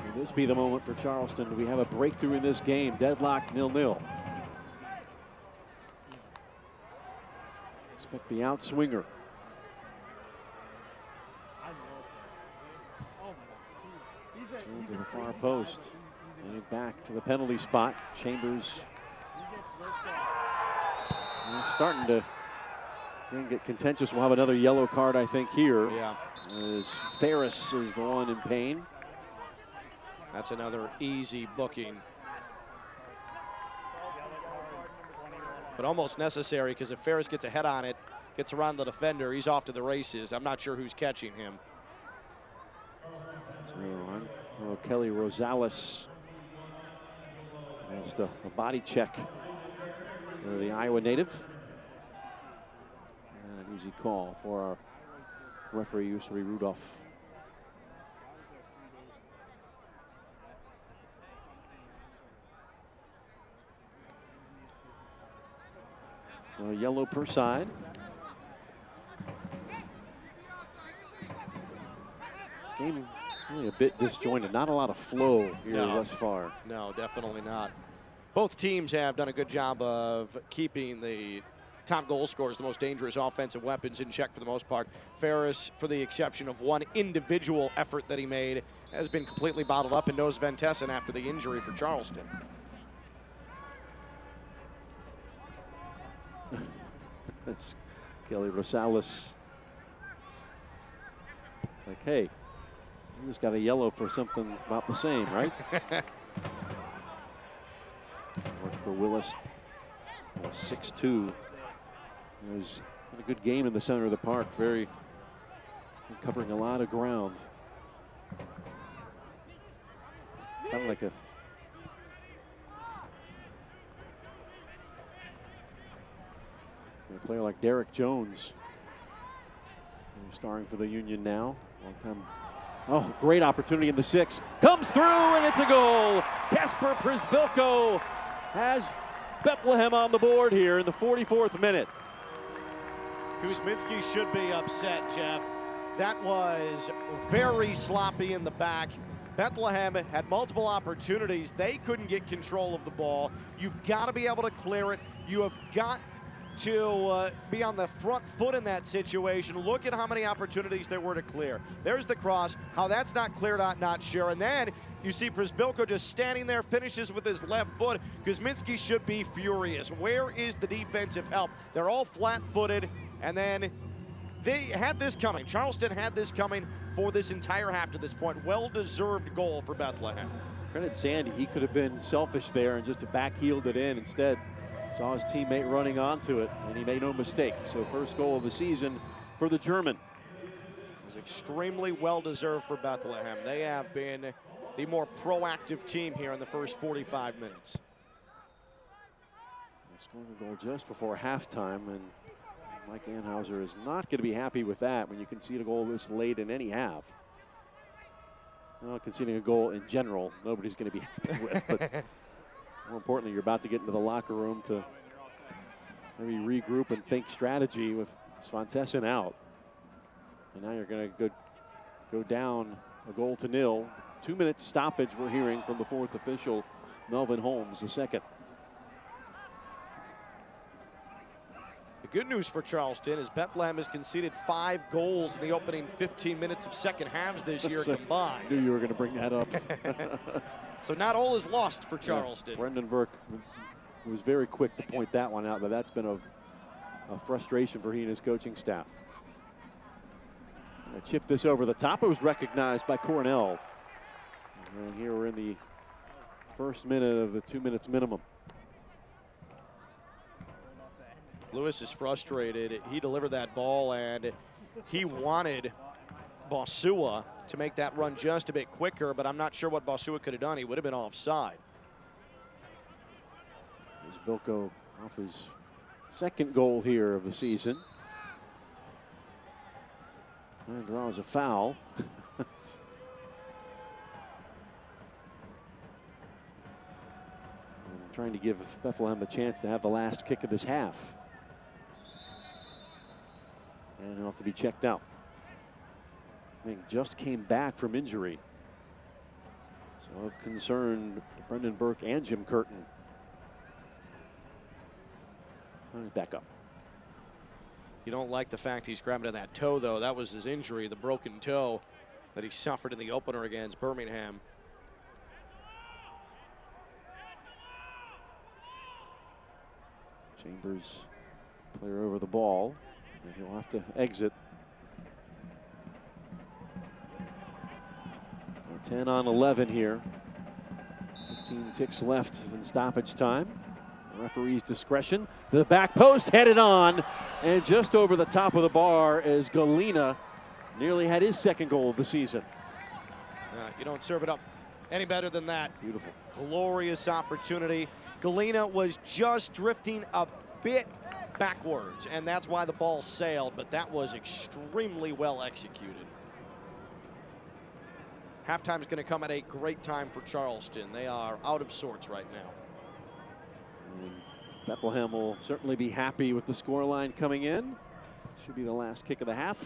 Will this be the moment for Charleston? Do we have a breakthrough in this game? Deadlock 0-0. Expect the outswinger. Turn to the far post. And back to the penalty spot. Chambers starting to get contentious. We'll have another yellow card, I think, here. Yeah. As Ferris is the one in pain. That's another easy booking. But almost necessary, because if Ferris gets a head on it, gets around the defender, he's off to the races. I'm not sure who's catching him. So Kelly Rosales. That's a body check for the Iowa native. An easy call for our referee, Usuri Rudolph. So a yellow per side. Game really a bit disjointed. Not a lot of flow here thus far. No, definitely not. Both teams have done a good job of keeping the top goal scorers, the most dangerous offensive weapons, in check for the most part. Ferris, for the exception of one individual effort that he made, has been completely bottled up, and knows Ventessen after the injury for Charleston. That's Kelly Rosales. It's like, hey, you just got a yellow for something about the same, right? Work for Willis. 6'2". Has had a good game in the center of the park. Covering a lot of ground. Kind of like a player like Derek Jones, who's starring for the Union now. Long time. Oh, great opportunity in the 6. Comes through, and it's a goal. Kasper Przybylko has Bethlehem on the board here in the 44th minute. Kuzminski should be upset, Jeff. That was very sloppy in the back. Bethlehem had multiple opportunities. They couldn't get control of the ball. You've got to be able to clear it. You have got to be on the front foot in that situation. Look at how many opportunities there were to clear. There's the cross. How that's not cleared out, not sure. And then you see Przybylko just standing there, finishes with his left foot. Kuzminski should be furious. Where is the defensive help? They're all flat-footed, and then they had this coming. Charleston had this coming for this entire half to this point. Well-deserved goal for Bethlehem. Credit Sandy. He could have been selfish there and just back-heeled it in. Instead, saw his teammate running onto it, and he made no mistake. So first goal of the season for the German. It was extremely well-deserved for Bethlehem. They have been the more proactive team here in the first 45 minutes. Scoring a goal just before halftime, and Mike Anhauser is not going to be happy with that when you concede a goal this late in any half. Well, conceding a goal in general, nobody's going to be happy with, but more importantly, you're about to get into the locker room to maybe regroup and think strategy with Svantesson out. And now you're going to go down a goal to nil. 2-minute stoppage we're hearing from the fourth official, Melvin Holmes, the second. The good news for Charleston is Bethlehem has conceded 5 goals in the opening 15 minutes of second halves this year combined. I knew you were going to bring that up. So not all is lost for Charleston. Yeah, Brendan Burke was very quick to point that one out, but that's been a frustration for he and his coaching staff. Chip this over the top. It was recognized by Cornell. And here we're in the first minute of the 2 minutes minimum. Lewis is frustrated. He delivered that ball, and he wanted Bosua to make that run just a bit quicker, but I'm not sure what Bosua could have done. He would have been offside. Przybylko off his second goal here of the season. And draws a foul. And trying to give Bethlehem a chance to have the last kick of this half. And he'll have to be checked out. Ming just came back from injury. So of concern to Brendan Burke and Jim Curtin. Back up. You don't like the fact he's grabbing at that toe, though. That was his injury, the broken toe that he suffered in the opener against Birmingham. Chambers, player over the ball, and he'll have to exit. So 10 on 11 here. 15 ticks left in stoppage time. The referee's discretion. The back post headed on, and just over the top of the bar as Galina nearly had his second goal of the season. You don't serve it up any better than that. Beautiful. Glorious opportunity. Galina was just drifting a bit backwards, and that's why the ball sailed, but that was extremely well executed. Halftime is going to come at a great time for Charleston. They are out of sorts right now. And Bethlehem will certainly be happy with the scoreline coming in. Should be the last kick of the half.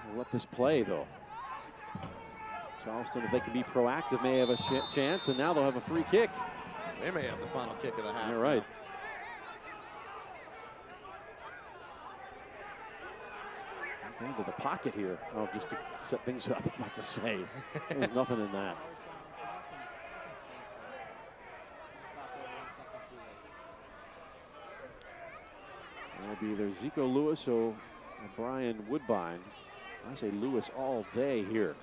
We'll let this play, though. Charleston, if they can be proactive, may have a chance, and now they'll have a free kick. They may have the final kick of the half. You're right. Into the pocket here. Oh, just to set things up, I'm about to say. There's nothing in that. It'll be either Zico Lewis or Brian Woodbine. I say Lewis all day here.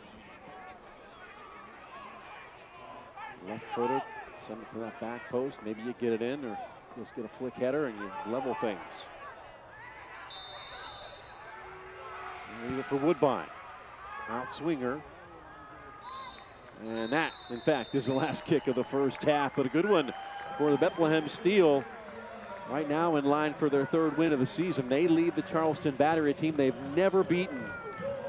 Left-footed, send it to that back post. Maybe you get it in, or just get a flick header and you level things. Leave it for Woodbine. Out swinger. And that, in fact, is the last kick of the first half, but a good one for the Bethlehem Steel. Right now in line for their third win of the season. They lead the Charleston Battery, a team they've never beaten.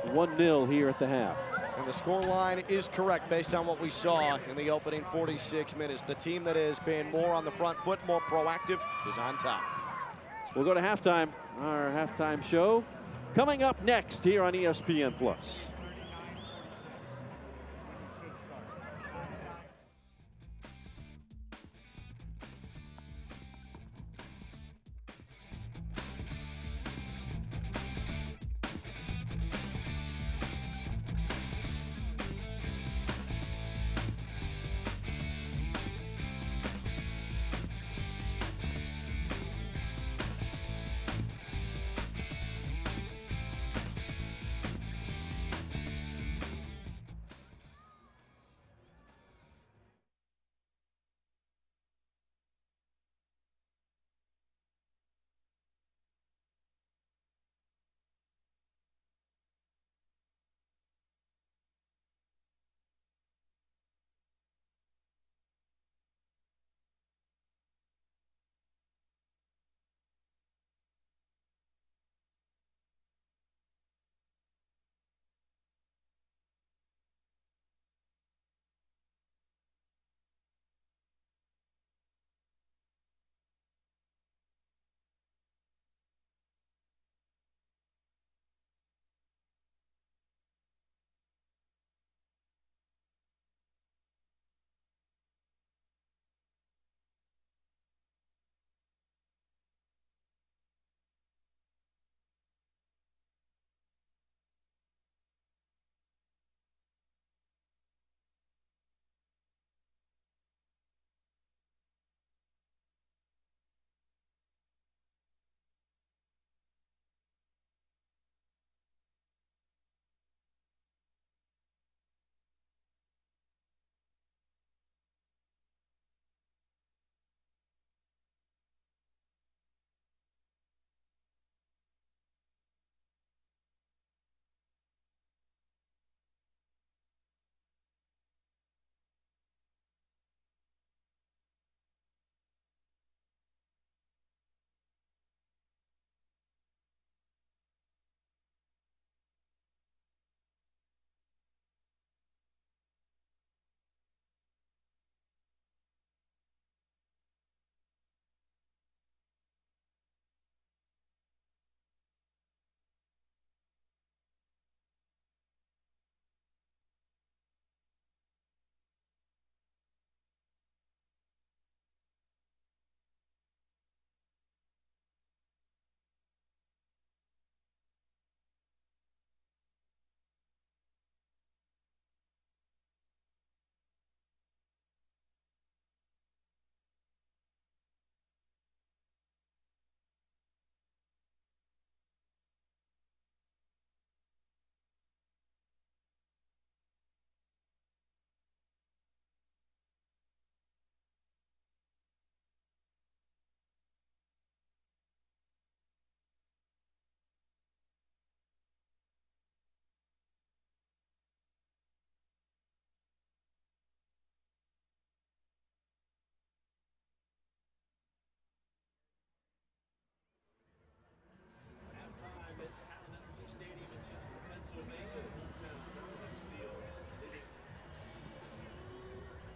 1-0 here at the half. And the scoreline is correct based on what we saw in the opening 46 minutes. The team that has been more on the front foot, more proactive, is on top. We'll go to halftime. Our halftime show coming up next here on ESPN+.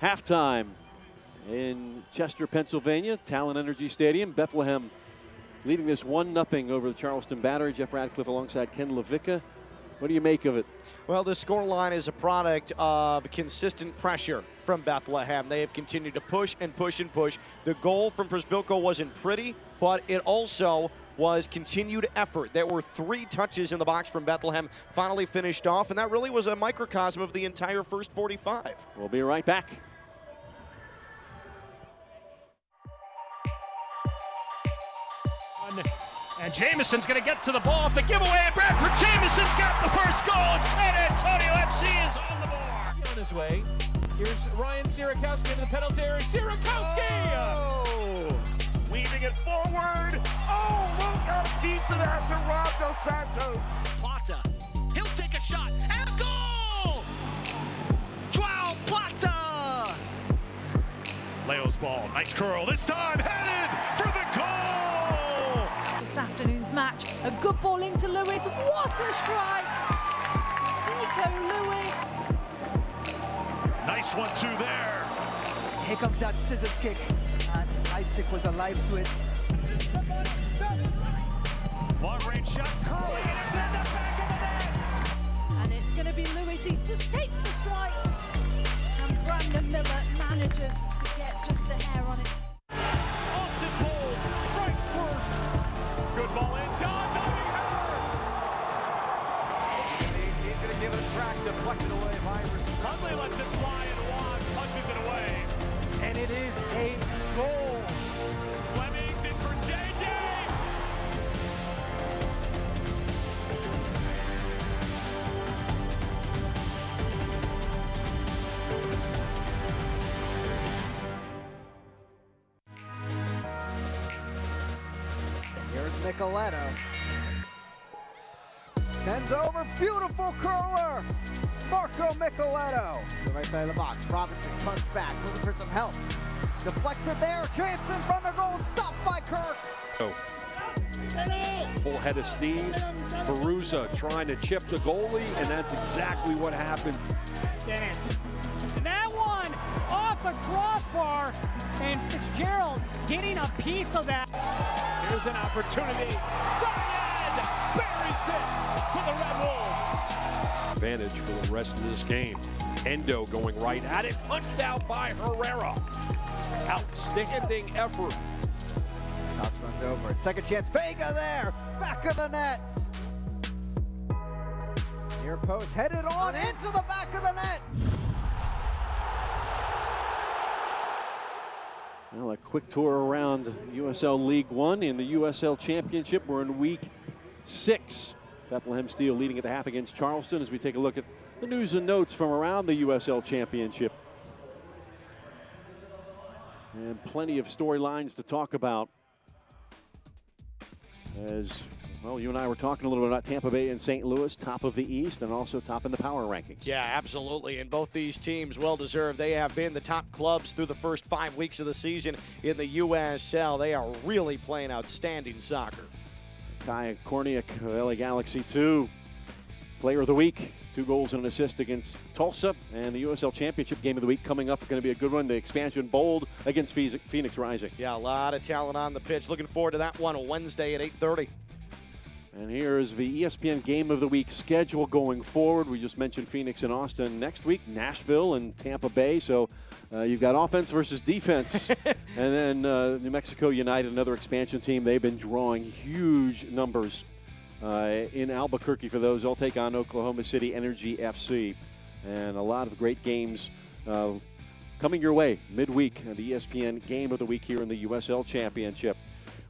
Halftime in Chester, Pennsylvania, Talon Energy Stadium. Bethlehem leading this 1-0 over the Charleston Battery. Jeff Radcliffe alongside Ken Levicka. What do you make of it? Well, the scoreline is a product of consistent pressure from Bethlehem. They have continued to push and push and push. The goal from Przbilko wasn't pretty, but it also was continued effort. There were 3 touches in the box from Bethlehem, finally finished off, and that really was a microcosm of the entire first 45. We'll be right back. And Jameson's going to get to the ball off the giveaway, and Bradford Jameson's got the first goal, and San Antonio FC is on the board. On his way. Here's Ryan Sierakowski in the penalty area. Sierakowski! Oh! Weaving it forward. Oh, Luke got a piece of that to Rob Dos Santos. Plata. He'll take a shot. And a goal! Joao Plata! Leo's ball. Nice curl. This time headed for the goal! This afternoon's match, a good ball into Lewis. What a strike! Zico Lewis. Nice 1-2 there. Here comes that scissors kick, and Isaac was alive to it. Long range shot, curling, and it's in the back of the net. And it's going to be Lewis. He just takes the strike. And Brandon Miller manages to get just a hair on it. Austin Bold strikes first. Good ball in, John diving header. He's going to give it a crack, deflected away by Huntley lets it fly, and Juan punches it away. And it is a goal. Fleming's in for JJ. Here's Micheletto. Sends over, beautiful curler. Marco Micheletto. The right side of the box. Robinson cuts back, looking for some help. Deflected there, chance in front of goal, stopped by Kirk. Full head of steam. Perusa trying to chip the goalie, and that's exactly what happened. Dennis. And that one off the crossbar, and Fitzgerald getting a piece of that. Here's an opportunity. Syed buries it for the Red Wolves. Advantage for the rest of this game. Endo going right at it, punched out by Herrera. Outstanding effort. Cox runs over it. Second chance, Vega there, back of the net. Near post, headed on into the back of the net. Well, a quick tour around USL League One in the USL Championship. We're in week 6. Bethlehem Steel leading at the half against Charleston as we take a look at the news and notes from around the USL Championship. And plenty of storylines to talk about. As, well, you and I were talking a little bit about Tampa Bay and St. Louis, top of the East and also top in the power rankings. Yeah, absolutely. And both these teams, well deserved. They have been the top clubs through the first 5 weeks of the season in the USL. They are really playing outstanding soccer. Kai Korniak of LA Galaxy 2, player of the week. 2 goals and an assist against Tulsa. And the USL Championship game of the week coming up, going to be a good one. The expansion bold against Phoenix Rising. Yeah, a lot of talent on the pitch. Looking forward to that one on Wednesday at 8:30. And here's the ESPN Game of the Week schedule going forward. We just mentioned Phoenix and Austin. Next week, Nashville and Tampa Bay. So you've got offense versus defense. And then New Mexico United, another expansion team. They've been drawing huge numbers in Albuquerque for those. They'll take on Oklahoma City Energy FC. And a lot of great games coming your way midweek. The ESPN Game of the Week here in the USL Championship.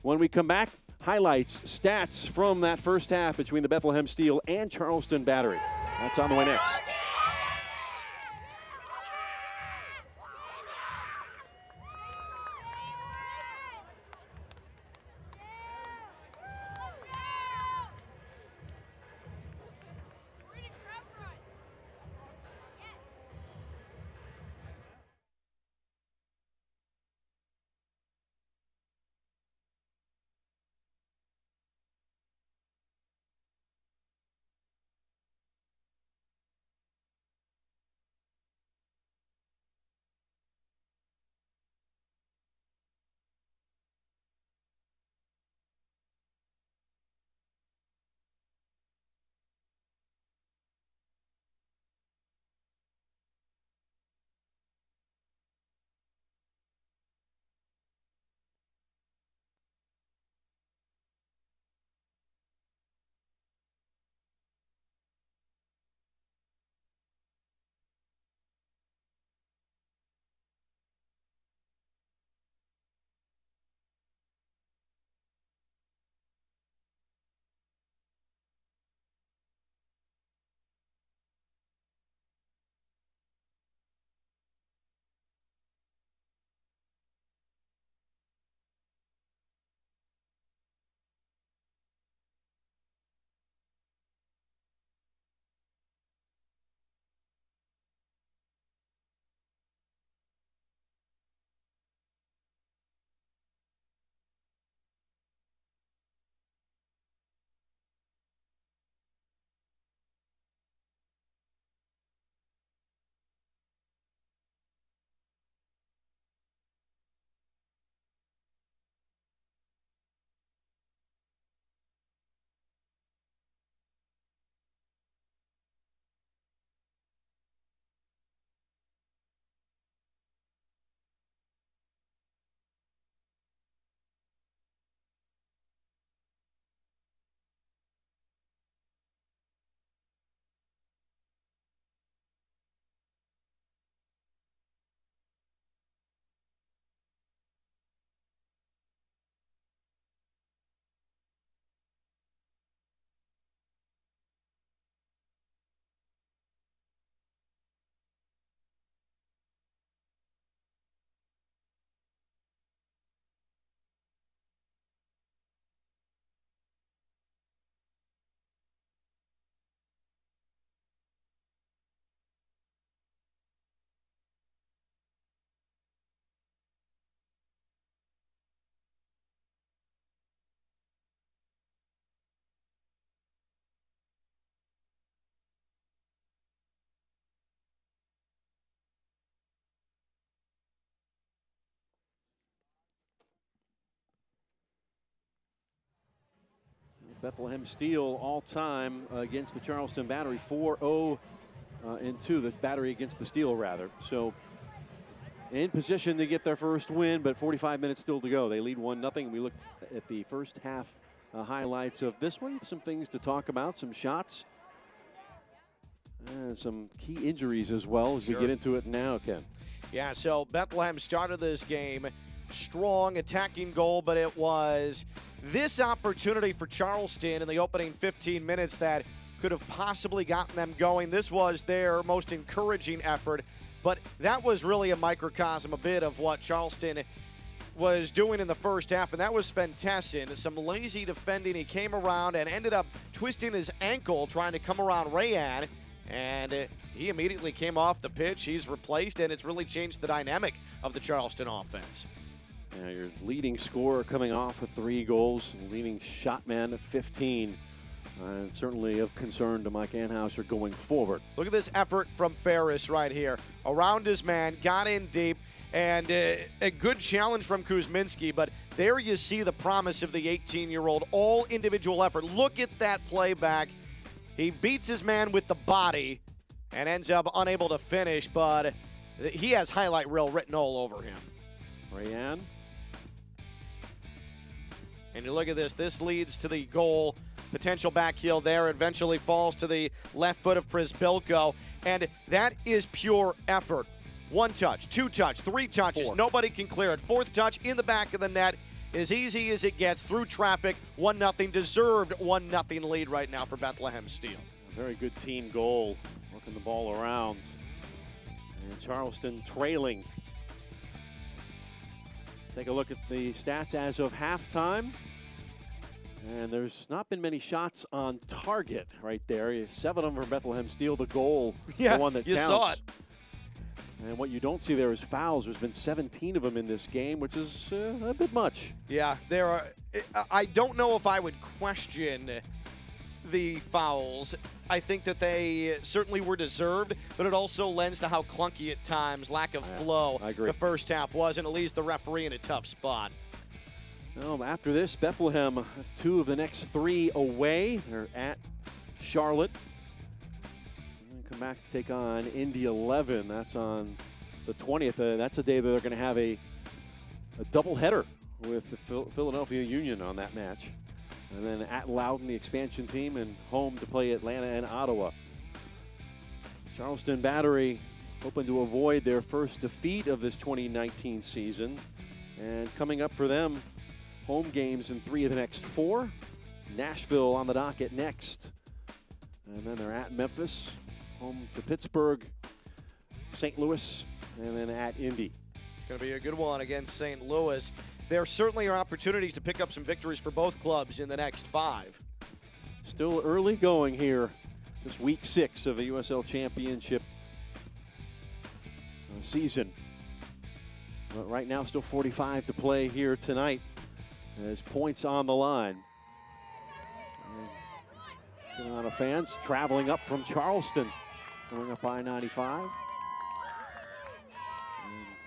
When we come back, highlights, stats from that first half between the Bethlehem Steel and Charleston Battery. That's on the way next. Bethlehem Steel all-time against the Charleston Battery, 4-0 in 2, the Battery against the Steel, rather. So in position to get their first win, but 45 minutes still to go. They lead 1-0. We looked at the first half highlights of this one. Some things to talk about, some shots, and some key injuries as well as we get into it now, Ken. Yeah, so Bethlehem started this game strong, attacking goal, but it was this opportunity for Charleston in the opening 15 minutes that could have possibly gotten them going. This was their most encouraging effort, but that was really a microcosm, a bit of what Charleston was doing in the first half, and that was Fentessin. Some lazy defending. He came around and ended up twisting his ankle trying to come around Rayan, and he immediately came off the pitch. He's replaced, and it's really changed the dynamic of the Charleston offense. Yeah, your leading scorer coming off with 3 goals, leading shot man of 15. And certainly of concern to Mike Anhauser going forward. Look at this effort from Ferris right here. Around his man, got in deep, and a good challenge from Kuzminski, but there you see the promise of the 18-year-old. All individual effort. Look at that play back. He beats his man with the body and ends up unable to finish, but he has highlight reel written all over him. Rayan. And you look at this. This leads to the goal. Potential back heel there, eventually falls to the left foot of Prisbilko, and that is pure effort. 1 touch, 2 touch, 3 touches, 4. Nobody can clear it. 4th touch in the back of the net, as easy as it gets through traffic. 1-0, deserved 1-0 lead right now for Bethlehem Steel. A very good team goal, working the ball around. And Charleston trailing. Take a look at the stats as of halftime. And there's not been many shots on target right there. 7 of them for Bethlehem Steel. The goal, yeah, the one that you counts. saw it. And what you don't see there is fouls. There's been 17 of them in this game, which is a bit much. Yeah, there are. I don't know if I would question the fouls. I think that they certainly were deserved, but it also lends to how clunky at times, lack of flow, I agree. the first half was, and it leaves the referee in a tough spot. Well, after this, Bethlehem have 2 of the next 3 away. They're at Charlotte. And come back to take on Indy 11. That's on the 20th. That's a day that they're going to have a doubleheader with the Philadelphia Union on that match. And then at Loudoun, the expansion team, and home to play Atlanta and Ottawa. Charleston Battery hoping to avoid their first defeat of this 2019 season. And coming up for them, home games in 3 of the next 4. Nashville on the docket next. And then they're at Memphis, home to Pittsburgh, St. Louis, and then at Indy. It's going to be a good one against St. Louis. There certainly are opportunities to pick up some victories for both clubs in the next 5. Still early going here. Just week 6 of the USL Championship season. But right now, still 45 to play here tonight. As points on the line. And a lot of fans traveling up from Charleston, going up I-95. And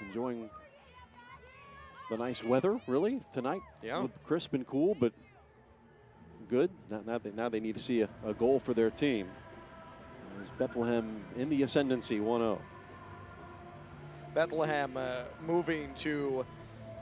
enjoying the nice weather, really, tonight. Yeah. Crisp and cool, but good. Now they need to see a goal for their team. As Bethlehem in the ascendancy, 1-0. Bethlehem moving to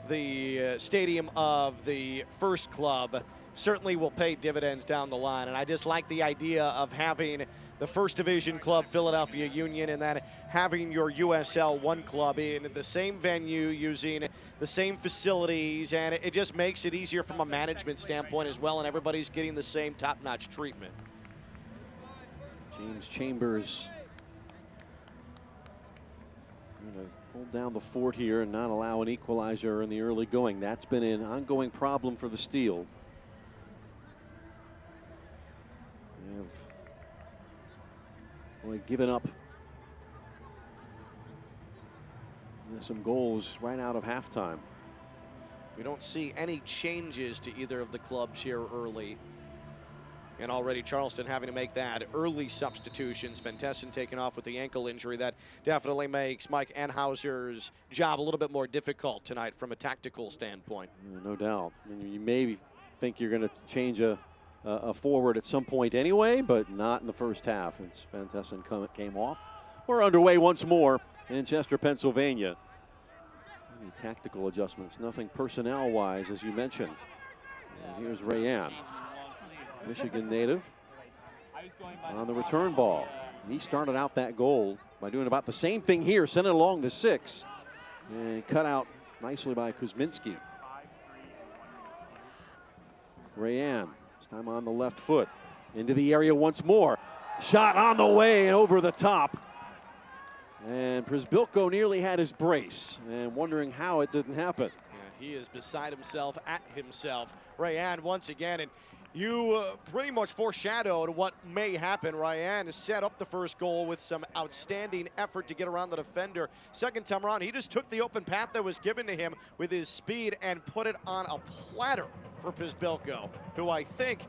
the stadium of the first club certainly will pay dividends down the line. And I just like the idea of having the first division club, Philadelphia Union, and then having your USL 1 club in the same venue using the same facilities. And it just makes it easier from a management standpoint as well. And everybody's getting the same top-notch treatment. James Chambers going to hold down the fort here and not allow an equalizer in the early going. That's been an ongoing problem for the Steel. They have only given up some goals right out of halftime. We don't see any changes to either of the clubs here early. And already Charleston having to make that early substitutions. Fentessin taking off with the ankle injury. That definitely makes Mike Anhauser's job a little bit more difficult tonight from a tactical standpoint. No doubt. I mean, you maybe think you're going to change a a forward at some point anyway, but not in the first half. And Van Tessen came off. We're underway once more in Chester, Pennsylvania. Any tactical adjustments? Nothing personnel-wise, as you mentioned. And here's Rayanne, Michigan native, on the return ball. And he started out that goal by doing about the same thing here, sent it along the 6, and cut out nicely by Kuzminski. Rayanne, this time on the left foot, into the area once more. Shot on the way and over the top. And Przybylko nearly had his brace, and wondering how it didn't happen. Yeah, he is beside himself, at himself. Rayanne once again, and you pretty much foreshadowed what may happen. Rayanne has set up the first goal with some outstanding effort to get around the defender. Second time around, he just took the open path that was given to him with his speed and put it on a platter for Przybylko, who I think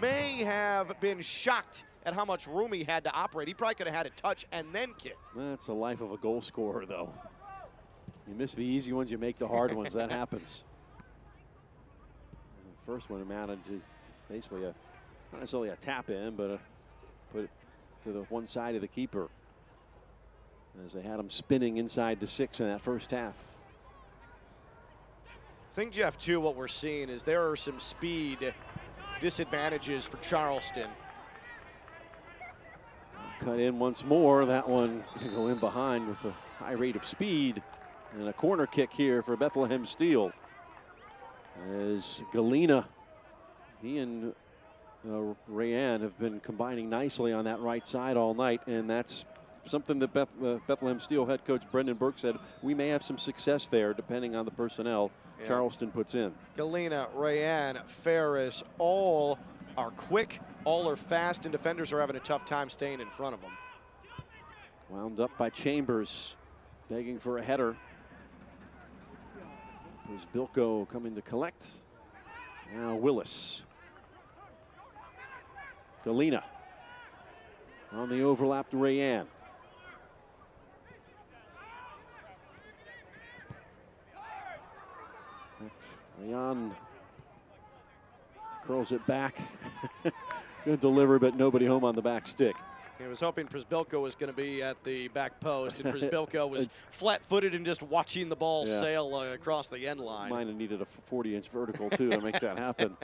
may have been shocked at how much room he had to operate. He probably could have had it touch and then kick. That's the life of a goal scorer, though. You miss the easy ones, you make the hard ones. That happens. The first one amounted to basically not necessarily a tap in, but put it to the one side of the keeper, as they had him spinning inside the 6 in that first half. I think, Jeff, too, what we're seeing is there are some speed disadvantages for Charleston. Cut in once more. That one can go in behind with a high rate of speed. And a corner kick here for Bethlehem Steel. As Galena, he and Rayanne have been combining nicely on that right side all night. And that's something that Bethlehem Steel head coach Brendan Burke said, we may have some success there depending on the personnel Charleston puts in. Galena, Rayanne, Ferris, all are quick, all are fast, and defenders are having a tough time staying in front of them. Wound up by Chambers, begging for a header. Przybylko coming to collect. Now Willis. Galena on the overlap to Rayanne. Rayanne curls it back. Going to deliver, but nobody home on the back stick. He was hoping Przybylko was going to be at the back post, and Przybylko was flat-footed and just watching the ball sail across the end line. Might have needed a 40-inch vertical, too, to make that happen.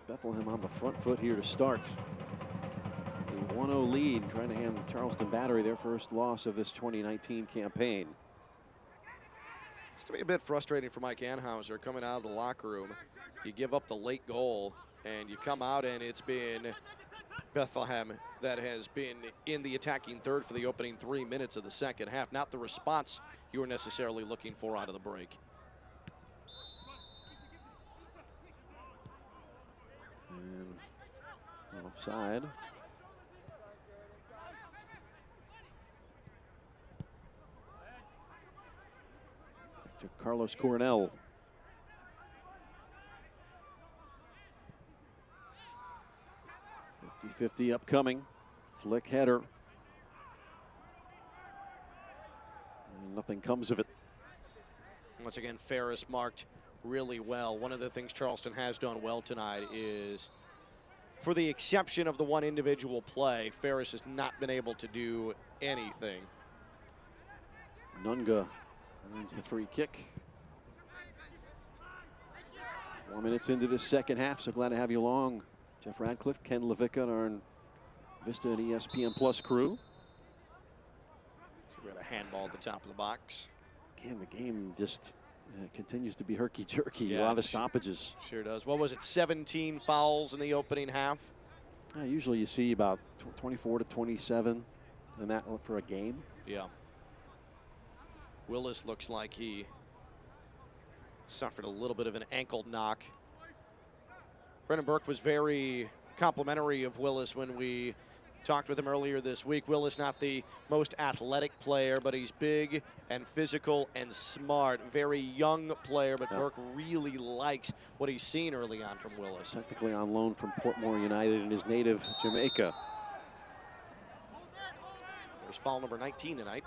Bethlehem on the front foot here to start. The 1-0 lead, trying to hand the Charleston Battery their first loss of this 2019 campaign. It's to be a bit frustrating for Mike Anhauser coming out of the locker room. You give up the late goal, and you come out, and it's been Bethlehem that has been in the attacking third for the opening 3 minutes of the second half. Not the response you were necessarily looking for out of the break. And offside. Back to Carlos Coronel. 50-50 upcoming. Flick header. And nothing comes of it. Once again, Ferris marked really well. One of the things Charleston has done well tonight is, for the exception of the one individual play, Ferris has not been able to do anything. Nunga earns the free kick. 4 minutes into this second half, so glad to have you along. Jeff Radcliffe, Ken Levicka, and our Vista and ESPN Plus crew. So we got a handball at the top of the box. Again, the game just continues to be herky-jerky. Yeah, a lot of stoppages. Sure does. What was it, 17 fouls in the opening half? Usually you see about 24 to 27 and that for a game. Yeah. Willis looks like he suffered a little bit of an ankle knock. Brendan Burke was very complimentary of Willis when we talked with him earlier this week. Willis, not the most athletic player, but he's big and physical and smart. Very young player, but Burke really likes what he's seen early on from Willis. Technically on loan from Portmore United in his native Jamaica. There's foul number 19 tonight.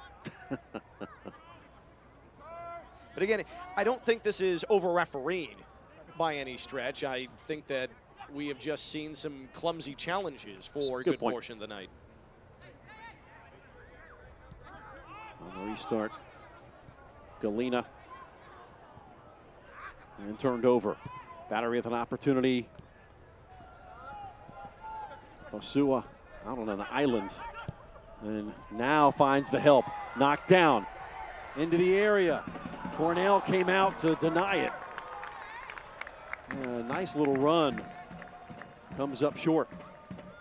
But again, I don't think this is over-refereeing by any stretch. I think that we have just seen some clumsy challenges for a good portion of the night. On the restart, Galena. And turned over. Battery with an opportunity. Bosua out on an island. And now finds the help. Knocked down into the area. Cornell came out to deny it. Nice little run. Comes up short.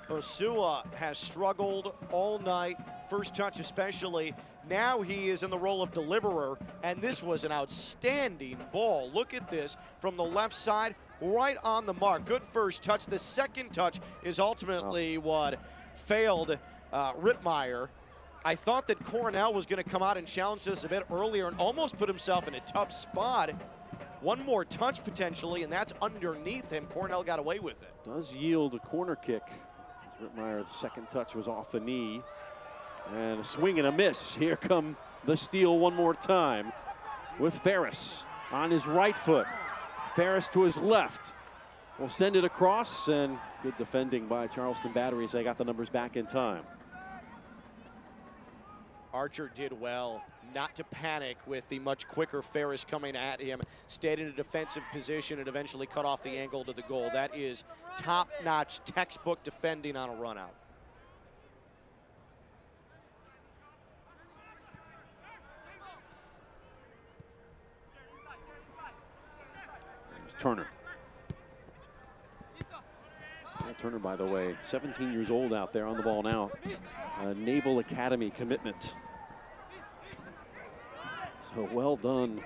Bosua has struggled all night, first touch especially. Now he is in the role of deliverer, and this was an outstanding ball. Look at this from the left side, right on the mark. Good first touch. The second touch is ultimately what failed Rittmeyer. I thought that Cornell was going to come out and challenge this a bit earlier and almost put himself in a tough spot. One more touch potentially, and that's underneath him. Cornell got away with it. Does yield a corner kick. Rittmeyer's second touch was off the knee. And a swing and a miss. Here come the steal one more time with Ferris on his right foot. Ferris to his left. Will send it across, and good defending by Charleston Battery as they got the numbers back in time. Archer did well not to panic with the much quicker Ferris coming at him. Stayed in a defensive position and eventually cut off the angle to the goal. That is top-notch textbook defending on a run-out. Turner. Turner, by the way, 17 years old out there on the ball now. Naval Academy commitment. So well done.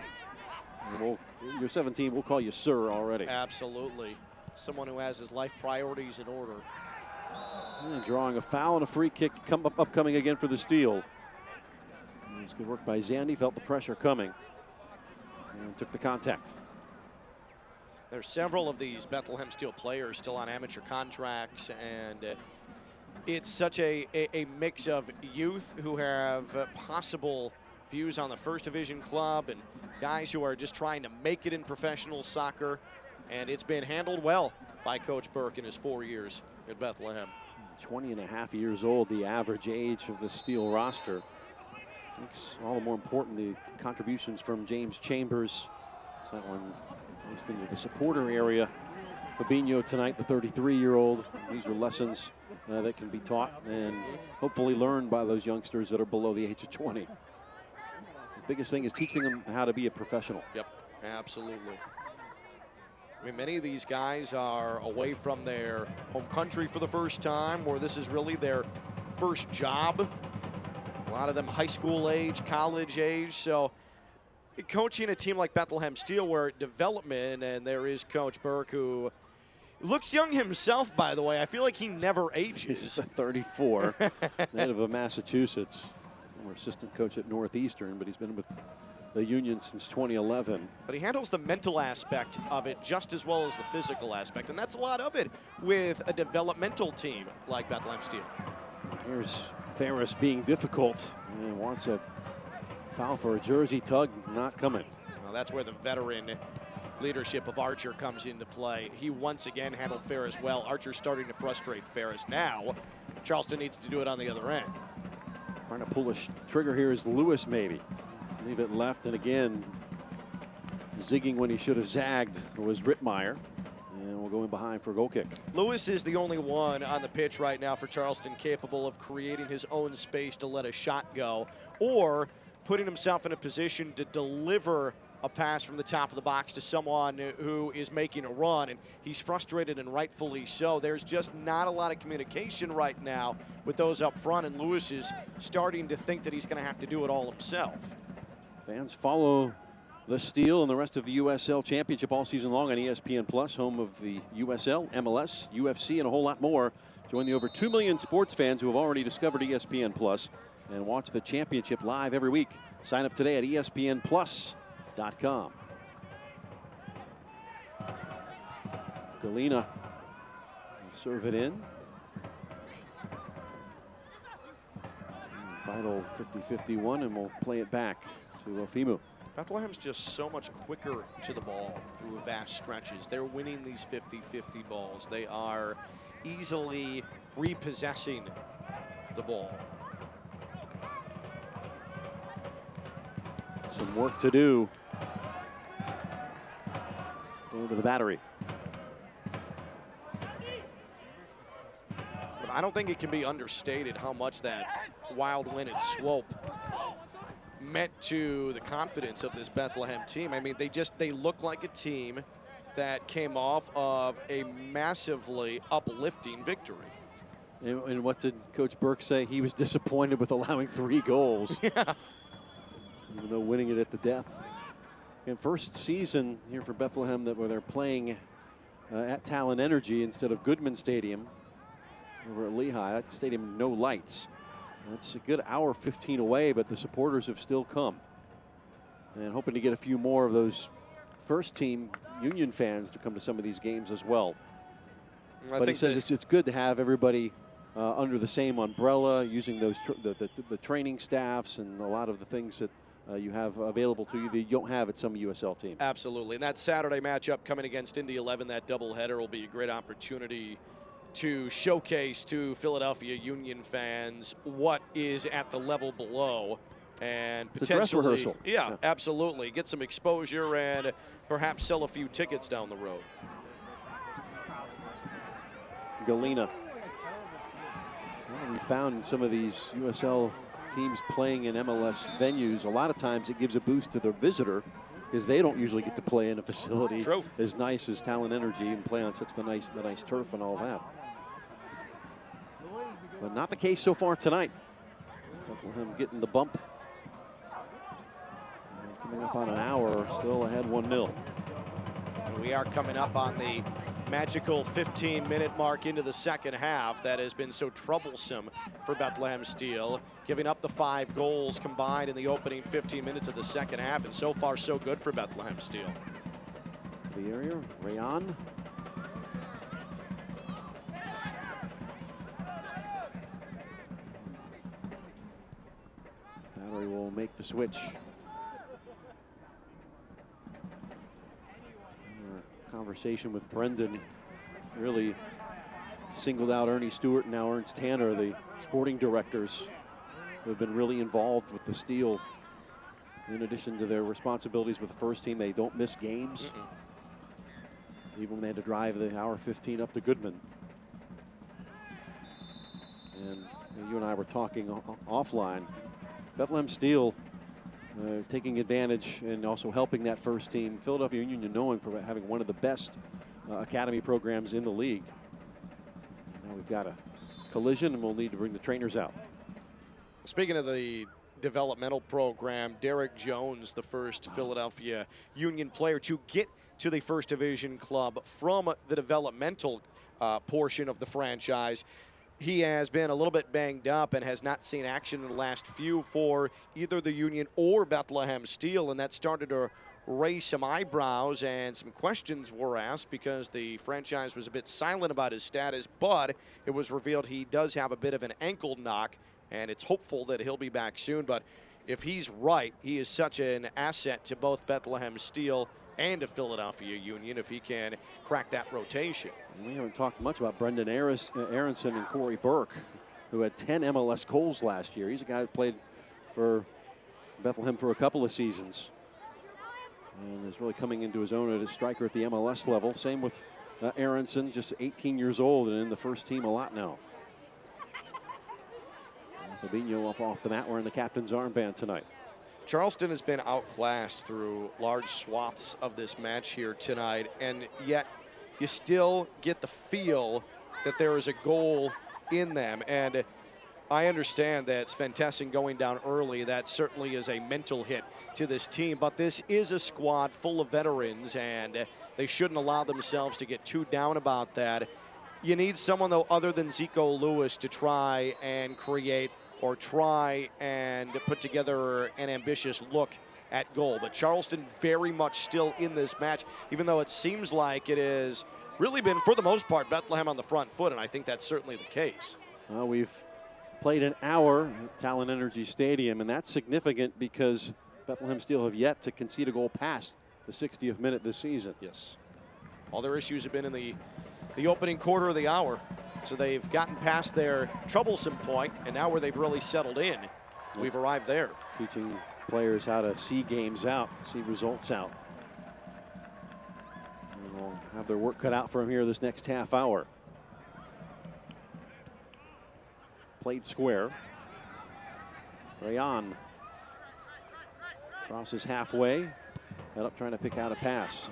You're 17, we'll call you sir already. Absolutely. Someone who has his life priorities in order. And drawing a foul and a free kick upcoming again for the steal. It's good work by Zandy, felt the pressure coming and took the contact. There's several of these Bethlehem Steel players still on amateur contracts, and it's such a mix of youth who have possible views on the first division club and guys who are just trying to make it in professional soccer, and it's been handled well by Coach Burke in his 4 years at Bethlehem. 20 and a half years old, the average age of the Steel roster. Makes all the more important the contributions from James Chambers. So that one placed into the supporter area. Fabinho tonight, the 33-year-old. These are lessons that can be taught and hopefully learned by those youngsters that are below the age of 20. The biggest thing is teaching them how to be a professional. Yep, absolutely. I mean, many of these guys are away from their home country for the first time, or this is really their first job. A lot of them high school age, college age, so coaching a team like Bethlehem Steel, where development, and there is Coach Burke, who looks young himself, by the way. I feel like he never ages. He's 34, native of Massachusetts. Former assistant coach at Northeastern, but he's been with the Union since 2011. But he handles the mental aspect of it just as well as the physical aspect, and that's a lot of it with a developmental team like Bethlehem Steel. Here's Ferris being difficult and wants a foul for a jersey tug, not coming. Well, that's where the veteran leadership of Archer comes into play. He once again handled Ferris well. Archer starting to frustrate Ferris. Now, Charleston needs to do it on the other end. Trying to pull a trigger here is Lewis, maybe. Leave it left, and again, zigging when he should have zagged was Rittmeyer. And we'll go in behind for a goal kick. Lewis is the only one on the pitch right now for Charleston capable of creating his own space to let a shot go, or putting himself in a position to deliver a pass from the top of the box to someone who is making a run, and he's frustrated, and rightfully so. There's just not a lot of communication right now with those up front, and Lewis is starting to think that he's going to have to do it all himself. Fans follow the Steel and the rest of the USL Championship all season long on ESPN Plus, home of the USL, MLS, UFC, and a whole lot more. Join the over 2 million sports fans who have already discovered ESPN Plus and watch the championship live every week. Sign up today at ESPNplus.com. Galena serve it in. Final 50-51, and we'll play it back to Ofimu. Bethlehem's just so much quicker to the ball through vast stretches. They're winning these 50-50 balls. They are easily repossessing the ball. Some work to do. Throw to the battery. But I don't think it can be understated how much that wild win at Swope meant to the confidence of this Bethlehem team. I mean, they look like a team that came off of a massively uplifting victory. And what did Coach Burke say? He was disappointed with allowing 3 goals. Yeah. Even though winning it at the death. And first season here for Bethlehem where they're playing at Talon Energy instead of Goodman Stadium over at Lehigh. That stadium, no lights. That's a good hour 15 away, but the supporters have still come. And hoping to get a few more of those first team Union fans to come to some of these games as well. But he says it's good to have everybody under the same umbrella, using those the training staffs and a lot of the things that you have available to you that you don't have at some USL teams. Absolutely. And that Saturday matchup coming against Indy 11, that doubleheader, will be a great opportunity to showcase to Philadelphia Union fans what is at the level below, and it's a dress rehearsal. Yeah, absolutely. Get some exposure and perhaps sell a few tickets down the road. Galena. Well, we found some of these USL teams playing in MLS venues, a lot of times it gives a boost to their visitor because they don't usually get to play in a facility as nice as Talon Energy and play on such the nice turf and all that. But not the case so far tonight. Bethlehem getting the bump. And coming up on an hour, still ahead 1-0. And we are coming up on the magical 15-minute mark into the second half that has been so troublesome for Bethlehem Steel, giving up the 5 goals combined in the opening 15 minutes of the second half, and so far so good for Bethlehem Steel. To the area, Rayon. Battery will make the switch. Conversation with Brendan really singled out Ernie Stewart and now Ernst Tanner, the sporting directors who have been really involved with the Steel. In addition to their responsibilities with the first team, they don't miss games. Even when they had to drive the hour 15 up to Goodman. And you and I were talking offline. Bethlehem Steel taking advantage and also helping that first team. Philadelphia Union knowing for having one of the best academy programs in the league. Now we've got a collision and we'll need to bring the trainers out. Speaking of the developmental program, Derek Jones, the first Philadelphia Union player to get to the First Division club from the developmental portion of the franchise. He has been a little bit banged up and has not seen action in the last few for either the Union or Bethlehem Steel, and that started to raise some eyebrows and some questions were asked because the franchise was a bit silent about his status, but it was revealed he does have a bit of an ankle knock, and it's hopeful that he'll be back soon. But if he's right, he is such an asset to both Bethlehem Steel and to Philadelphia Union if he can crack that rotation. And we haven't talked much about Brendan Aronson and Corey Burke, who had 10 MLS goals last year. He's a guy who played for Bethlehem for a couple of seasons and is really coming into his own as a striker at the MLS level. Same with Aronson, just 18 years old and in the first team a lot now. Fabinho up off the mat wearing the captain's armband tonight. Charleston has been outclassed through large swaths of this match here tonight, and yet you still get the feel that there is a goal in them. And I understand that Sven Tessin going down early, that certainly is a mental hit to this team, but this is a squad full of veterans, and they shouldn't allow themselves to get too down about that. You need someone, though, other than Zico Lewis to try and create or try and put together an ambitious look at goal. But Charleston very much still in this match, even though it seems like it has really been, for the most part, Bethlehem on the front foot, and I think that's certainly the case. We've played an hour at Talon Energy Stadium, and that's significant because Bethlehem Steel have yet to concede a goal past the 60th minute this season. Yes. All their issues have been in the opening quarter of the hour. So they've gotten past their troublesome point, and now where they've really settled in, we've arrived there. Teaching players how to see games out, see results out. And we'll have their work cut out for them here this next half hour. Played square. Rayon crosses halfway. Head up trying to pick out a pass.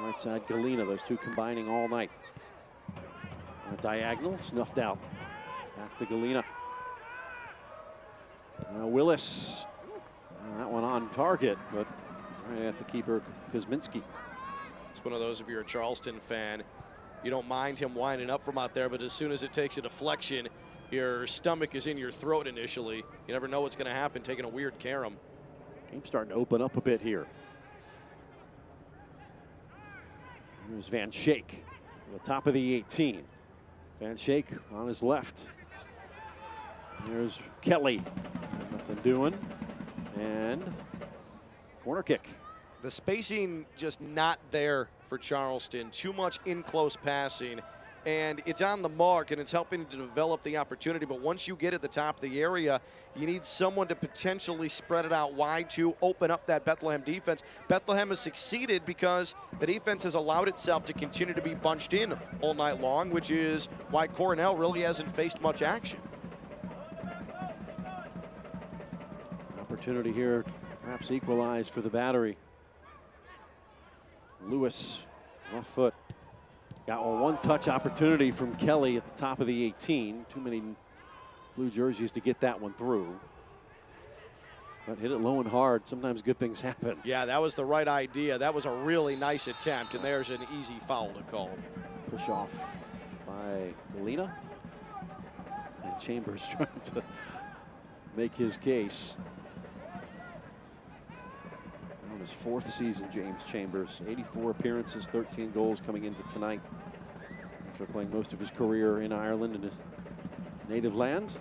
Right side Galena, those two combining all night. On a diagonal, snuffed out. Back to Galena. Now Willis. That one on target, but right at the keeper, Kuzminski. It's one of those, if you're a Charleston fan, you don't mind him winding up from out there, but as soon as it takes a deflection, your stomach is in your throat initially. You never know what's going to happen taking a weird carom. Game's starting to open up a bit here. Here's Van Schaik to the top of the 18. Van Schaik on his left. There's Kelly. Nothing doing. And corner kick. The spacing just not there for Charleston. Too much in close passing. And it's on the mark, and it's helping to develop the opportunity. But once you get at the top of the area, you need someone to potentially spread it out wide to open up that Bethlehem defense. Bethlehem has succeeded because the defense has allowed itself to continue to be bunched in all night long, which is why Cornell really hasn't faced much action. Opportunity here, perhaps equalized for the Battery. Lewis, left foot. Got a one-touch opportunity from Kelly at the top of the 18. Too many blue jerseys to get that one through. But hit it low and hard. Sometimes good things happen. Yeah, that was the right idea. That was a really nice attempt, and there's an easy foul to call. Push off by Galena. And Chambers trying to make his case. On his 4th season, James Chambers, 84 appearances, 13 goals coming into tonight after playing most of his career in Ireland in his native land.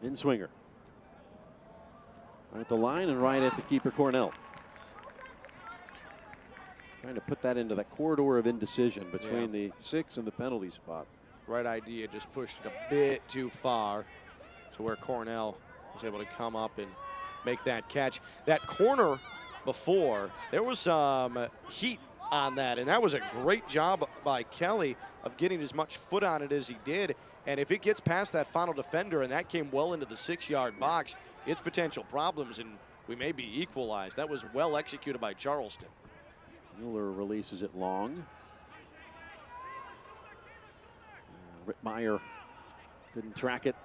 In swinger. Right at the line and right at the keeper, Cornell. Trying to put that into that corridor of indecision between the 6 and the penalty spot. Right idea, just pushed it a bit too far to where Cornell was able to come up and make that catch. That corner before, there was some heat on that, and that was a great job by Kelly of getting as much foot on it as he did. And if it gets past that final defender, and that came well into the 6-yard box, it's potential problems, and we may be equalized. That was well executed by Charleston. Mueller releases it long. Rittmeyer couldn't track it.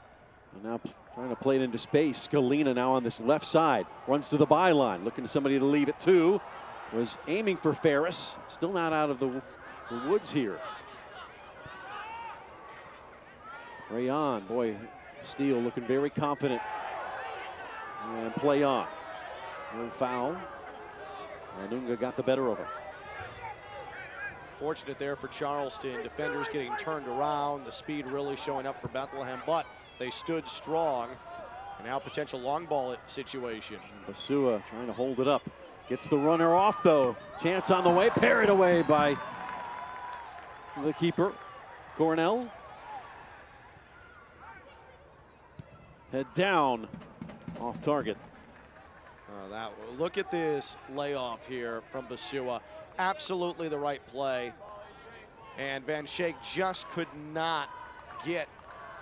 And now trying to play it into space. Galena now on this left side. Runs to the byline. Looking for somebody to leave it to. Was aiming for Ferris. Still not out of the woods here. Rayon, boy, Steele looking very confident. And play on. No foul. Anunga got the better of him. Fortunate there for Charleston. Defenders getting turned around. The speed really showing up for Bethlehem, but they stood strong. And now potential long ball situation. Basua trying to hold it up. Gets the runner off though. Chance on the way, parried away by the keeper, Cornell. Head down, off target. Look at this layoff here from Basua. Absolutely the right play. And Van Schaik just could not get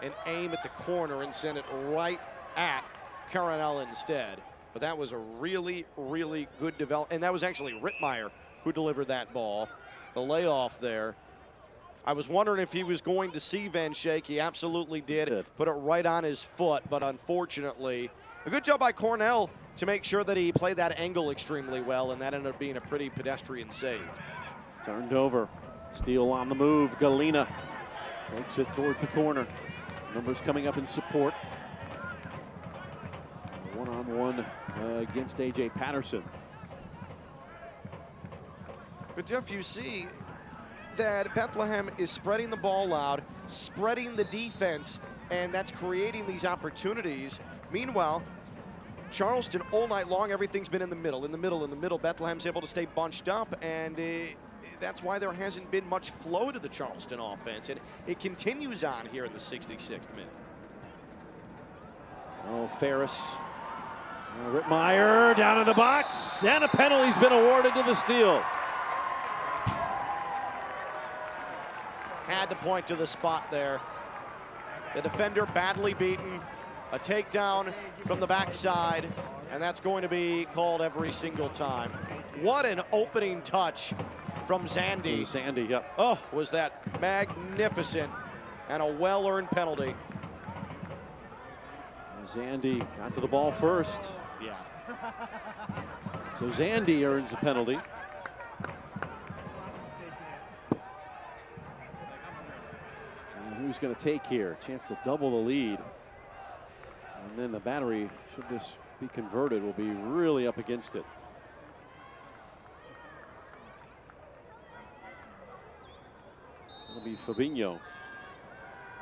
an aim at the corner and send it right at Coronel instead. But that was a really, really good development. And that was actually Rittmeyer who delivered that ball. The layoff there. I was wondering if he was going to see Van Schaik. He absolutely did. Put it right on his foot, but unfortunately, a good job by Cornell to make sure that he played that angle extremely well, and that ended up being a pretty pedestrian save. Turned over. Steele on the move. Galena takes it towards the corner. Numbers coming up in support. One-on-one against A.J. Patterson. But Jeff, you see that Bethlehem is spreading the ball out, spreading the defense and that's creating these opportunities. Meanwhile, Charleston all night long, everything's been in the middle, in the middle, in the middle. Bethlehem's able to stay bunched up, and that's why there hasn't been much flow to the Charleston offense, and it continues on here in the 66th minute. Oh, Ferris. Rittmeyer down in the box, and a penalty's been awarded to the Steel. Had to point to the spot there. The defender badly beaten, a takedown from the backside, and that's going to be called every single time. What an opening touch from Zandy. Zandy, yep. Oh, was that magnificent and a well-earned penalty. Zandy got to the ball first. Yeah. So Zandy earns the penalty. And who's going to take here? Chance to double the lead. And then the Battery, should this be converted, will be really up against it. It'll be Fabinho.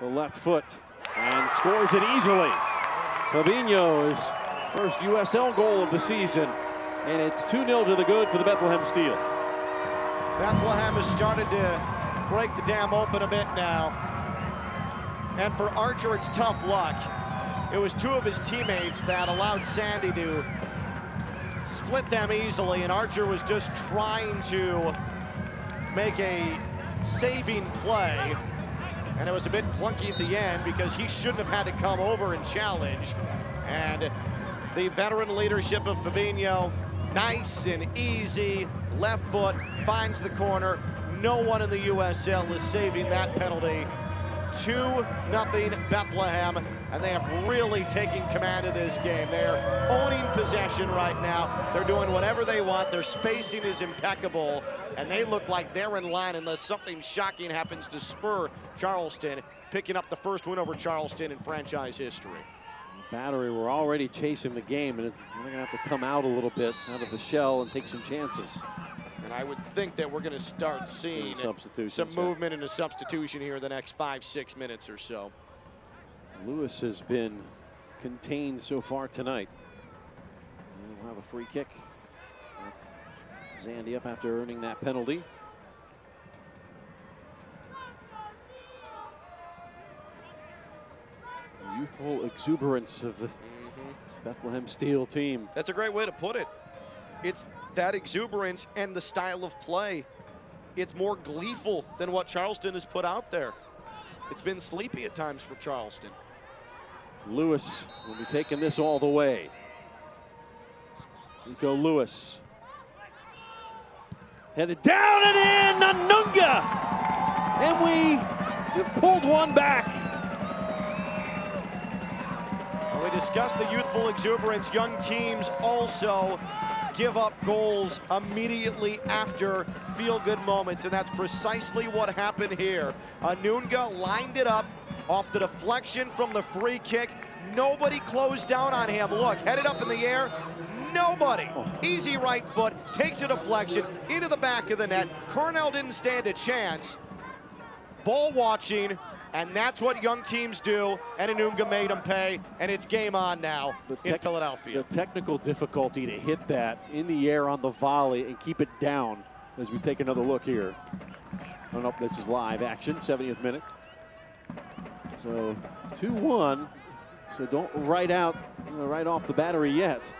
The left foot, and scores it easily. Fabinho's first USL goal of the season, and it's 2-0 to the good for the Bethlehem Steel. Bethlehem has started to break the dam open a bit now. And for Archer, it's tough luck. It was two of his teammates that allowed Sandy to split them easily, and Archer was just trying to make a saving play. And it was a bit clunky at the end because he shouldn't have had to come over and challenge. And the veteran leadership of Fabinho, nice and easy, left foot, finds the corner. No one in the USL is saving that penalty. 2-0 Bethlehem, and they have really taken command of this game. They're owning possession right now. They're doing whatever they want. Their spacing is impeccable, and they look like they're in line unless something shocking happens to spur Charleston, picking up the first win over Charleston in franchise history. Battery were already chasing the game, and they're going to have to come out a little bit out of the shell and take some chances. And I would think that we're going to start seeing some movement and a substitution here in the next 5-6 minutes or so. Lewis has been contained so far tonight. And we'll have a free kick. Zandy up after earning that penalty. The youthful exuberance of the Bethlehem Steel team. That's a great way to put it. It's that exuberance and the style of play. It's more gleeful than what Charleston has put out there. It's been sleepy at times for Charleston. Lewis will be taking this all the way. Zico Lewis. Headed down and in, Nanunga! And we have pulled one back. Well, we discussed the youthful exuberance. Young teams also give up goals immediately after feel-good moments, and that's precisely what happened here. Anunga lined it up off the deflection from the free kick. Nobody closed down on him. Look, headed up in the air, nobody. Easy right foot, takes a deflection into the back of the net. Cornell didn't stand a chance. Ball watching, and that's what young teams do, and Anunga made them pay, and it's game on now in Philadelphia. The technical difficulty to hit that in the air on the volley and keep it down as we take another look here. Oh, no, this is live action, 70th minute. So 2-1, so don't write off the Battery yet.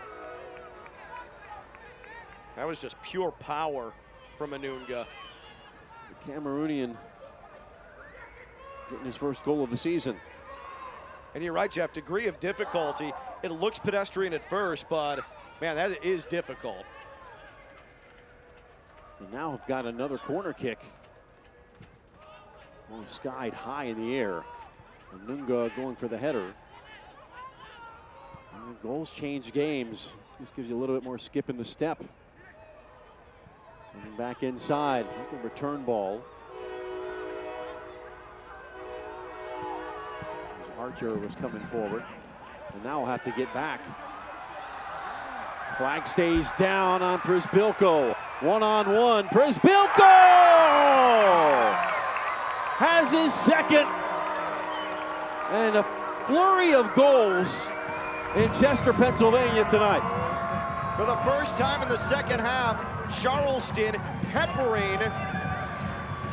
That was just pure power from Anunga. The Cameroonian getting his first goal of the season. And you're right, Jeff, degree of difficulty. It looks pedestrian at first, but man, that is difficult. And now we've got another corner kick. Well, skied high in the air. Anunga going for the header. And goals change games. Just gives you a little bit more skip in the step. Coming back inside, like a return ball. Archer was coming forward, and now we'll have to get back. Flag stays down on Przybylko. One-on-one, Przybylko has his second. And a flurry of goals in Chester, Pennsylvania tonight. For the first time in the second half, Charleston peppering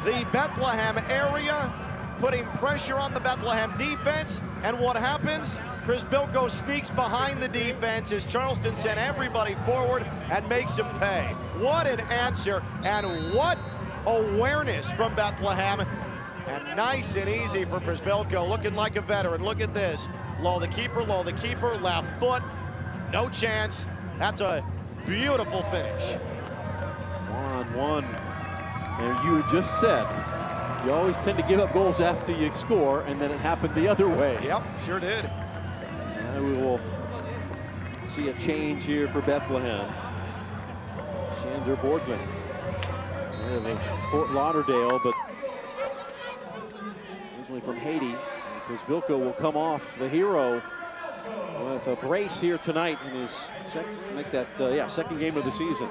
the Bethlehem area, putting pressure on the Bethlehem defense. And what happens? Prisbilko sneaks behind the defense as Charleston sent everybody forward and makes them pay. What an answer, and what awareness from Bethlehem. And nice and easy for Prisbilko, looking like a veteran. Look at this. Low the keeper, left foot. No chance. That's a beautiful finish. 1-on-1. And you just said, you always tend to give up goals after you score, and then it happened the other way. Yep, sure did. And we will see a change here for Bethlehem. Shander Borglund. Fort Lauderdale, but originally from Haiti. Prisbilko will come off, the hero, with a brace here tonight in his second game of the season.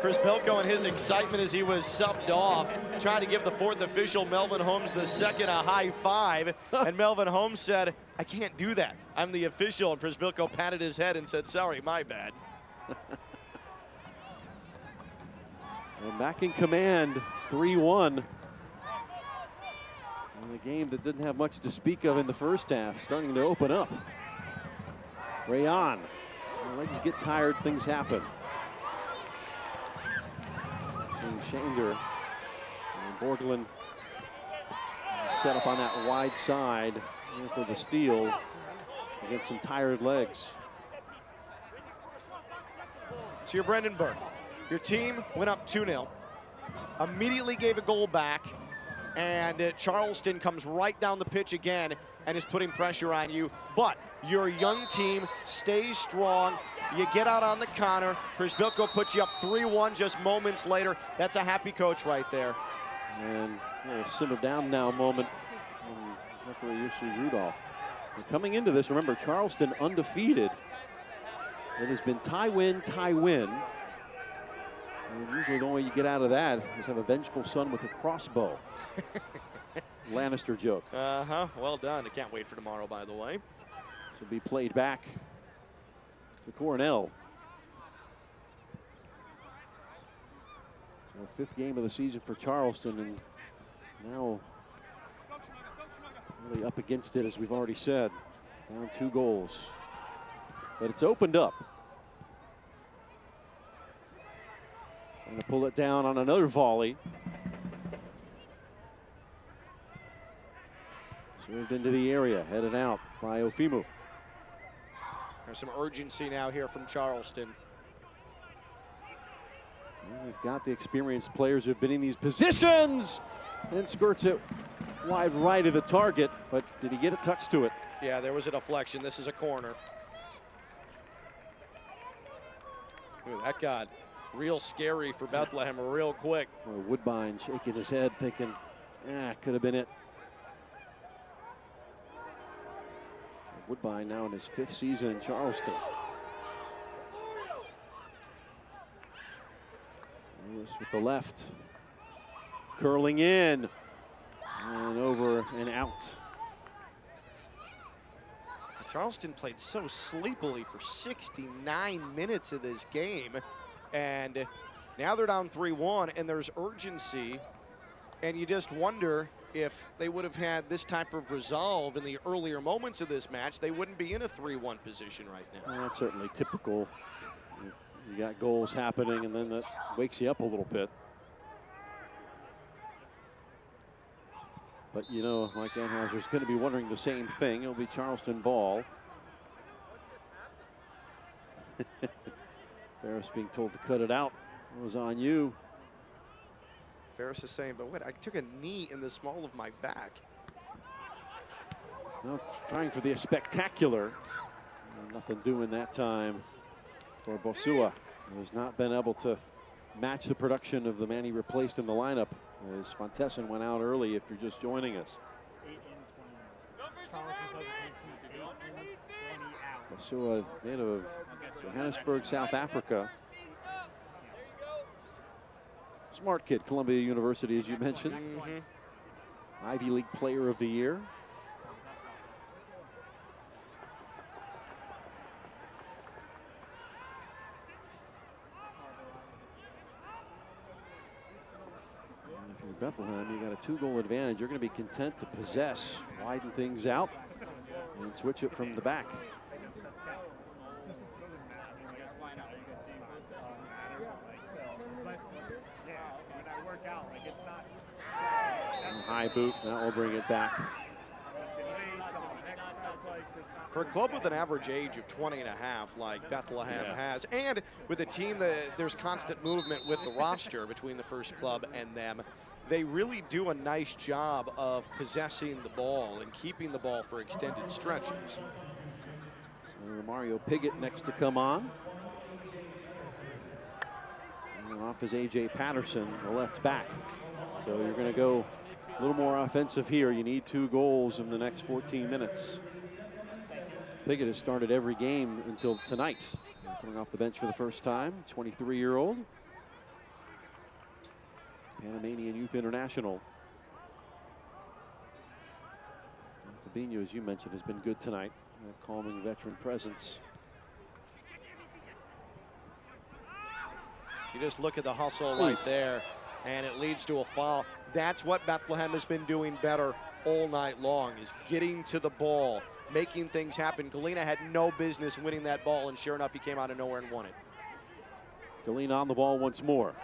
Prisbilko and his excitement as he was subbed off, trying to give the fourth official, Melvin Holmes, the second, a high five. And Melvin Holmes said, "I can't do that. I'm the official." And Prisbilko patted his head and said, "Sorry, my bad." And back in command, 3-1. In a game that didn't have much to speak of in the first half, starting to open up. Rayon. Legs get tired, things happen. Seeing Shander and Borglund set up on that wide side for the steal against some tired legs. So you're Brendan Burke. Your team went up 2-0, immediately gave a goal back, and Charleston comes right down the pitch again and is putting pressure on you. But your young team stays strong. You get out on the counter. Prisbilko puts you up 3-1 just moments later. That's a happy coach right there. And a simmer down now moment from referee Ushi Rudolph. And coming into this, remember, Charleston undefeated. It has been tie-win, tie-win. And usually the only way you get out of that is have a vengeful son with a crossbow. Lannister joke. Uh-huh, well done. I can't wait for tomorrow, by the way. This will be played back to Cornell. So fifth game of the season for Charleston, and now really up against it, as we've already said. Down 2 goals. But it's opened up. Going to pull it down on another volley. Served into the area, headed out by Ofimu. There's some urgency now here from Charleston. Well, they've got the experienced players who've been in these positions, and skirts it wide right of the target, but did he get a touch to it? Yeah, there was a deflection. This is a corner. Ooh, that got real scary for Bethlehem real quick. Woodbine shaking his head, thinking, could have been it. Woodbine now in his 5th season in Charleston. Lewis with the left, curling in, and over and out. Charleston played so sleepily for 69 minutes of this game, and now they're down 3-1, and there's urgency, and you just wonder if they would have had this type of resolve in the earlier moments of this match, they wouldn't be in a 3-1 position right now. Well, that's certainly typical. You got goals happening, and then that wakes you up a little bit. But you know, Mike Anheuser's going to be wondering the same thing. It'll be Charleston ball. Ferris being told to cut it out. It was on you. Ferris is saying, but what? I took a knee in the small of my back. Well, trying for the spectacular. Nothing doing that time for Bosua, who has not been able to match the production of the man he replaced in the lineup, as Fontessen went out early, if you're just joining us. Bosua, native of Johannesburg, South Africa. Smart kid, Columbia University, as you mentioned. Ivy League Player of the Year. Bethlehem, you got a 2-goal advantage. You're going to be content to possess, widen things out, and switch it from the back. High boot, that will bring it back. For a club with an average age of 20 and a half like Bethlehem has, and with a team that there's constant movement with the roster between the first club and them, they really do a nice job of possessing the ball and keeping the ball for extended stretches. So Mario Piggott next to come on. And off is A.J. Patterson, the left back. So you're going to go a little more offensive here. You need 2 goals in the next 14 minutes. Piggott has started every game until tonight. Coming off the bench for the first time, 23-year-old. Panamanian Youth International. Fabinho, as you mentioned, has been good tonight. A calming veteran presence. You just look at the hustle right there, and it leads to a foul. That's what Bethlehem has been doing better all night long, is getting to the ball, making things happen. Galena had no business winning that ball, and sure enough, he came out of nowhere and won it. Galena on the ball once more.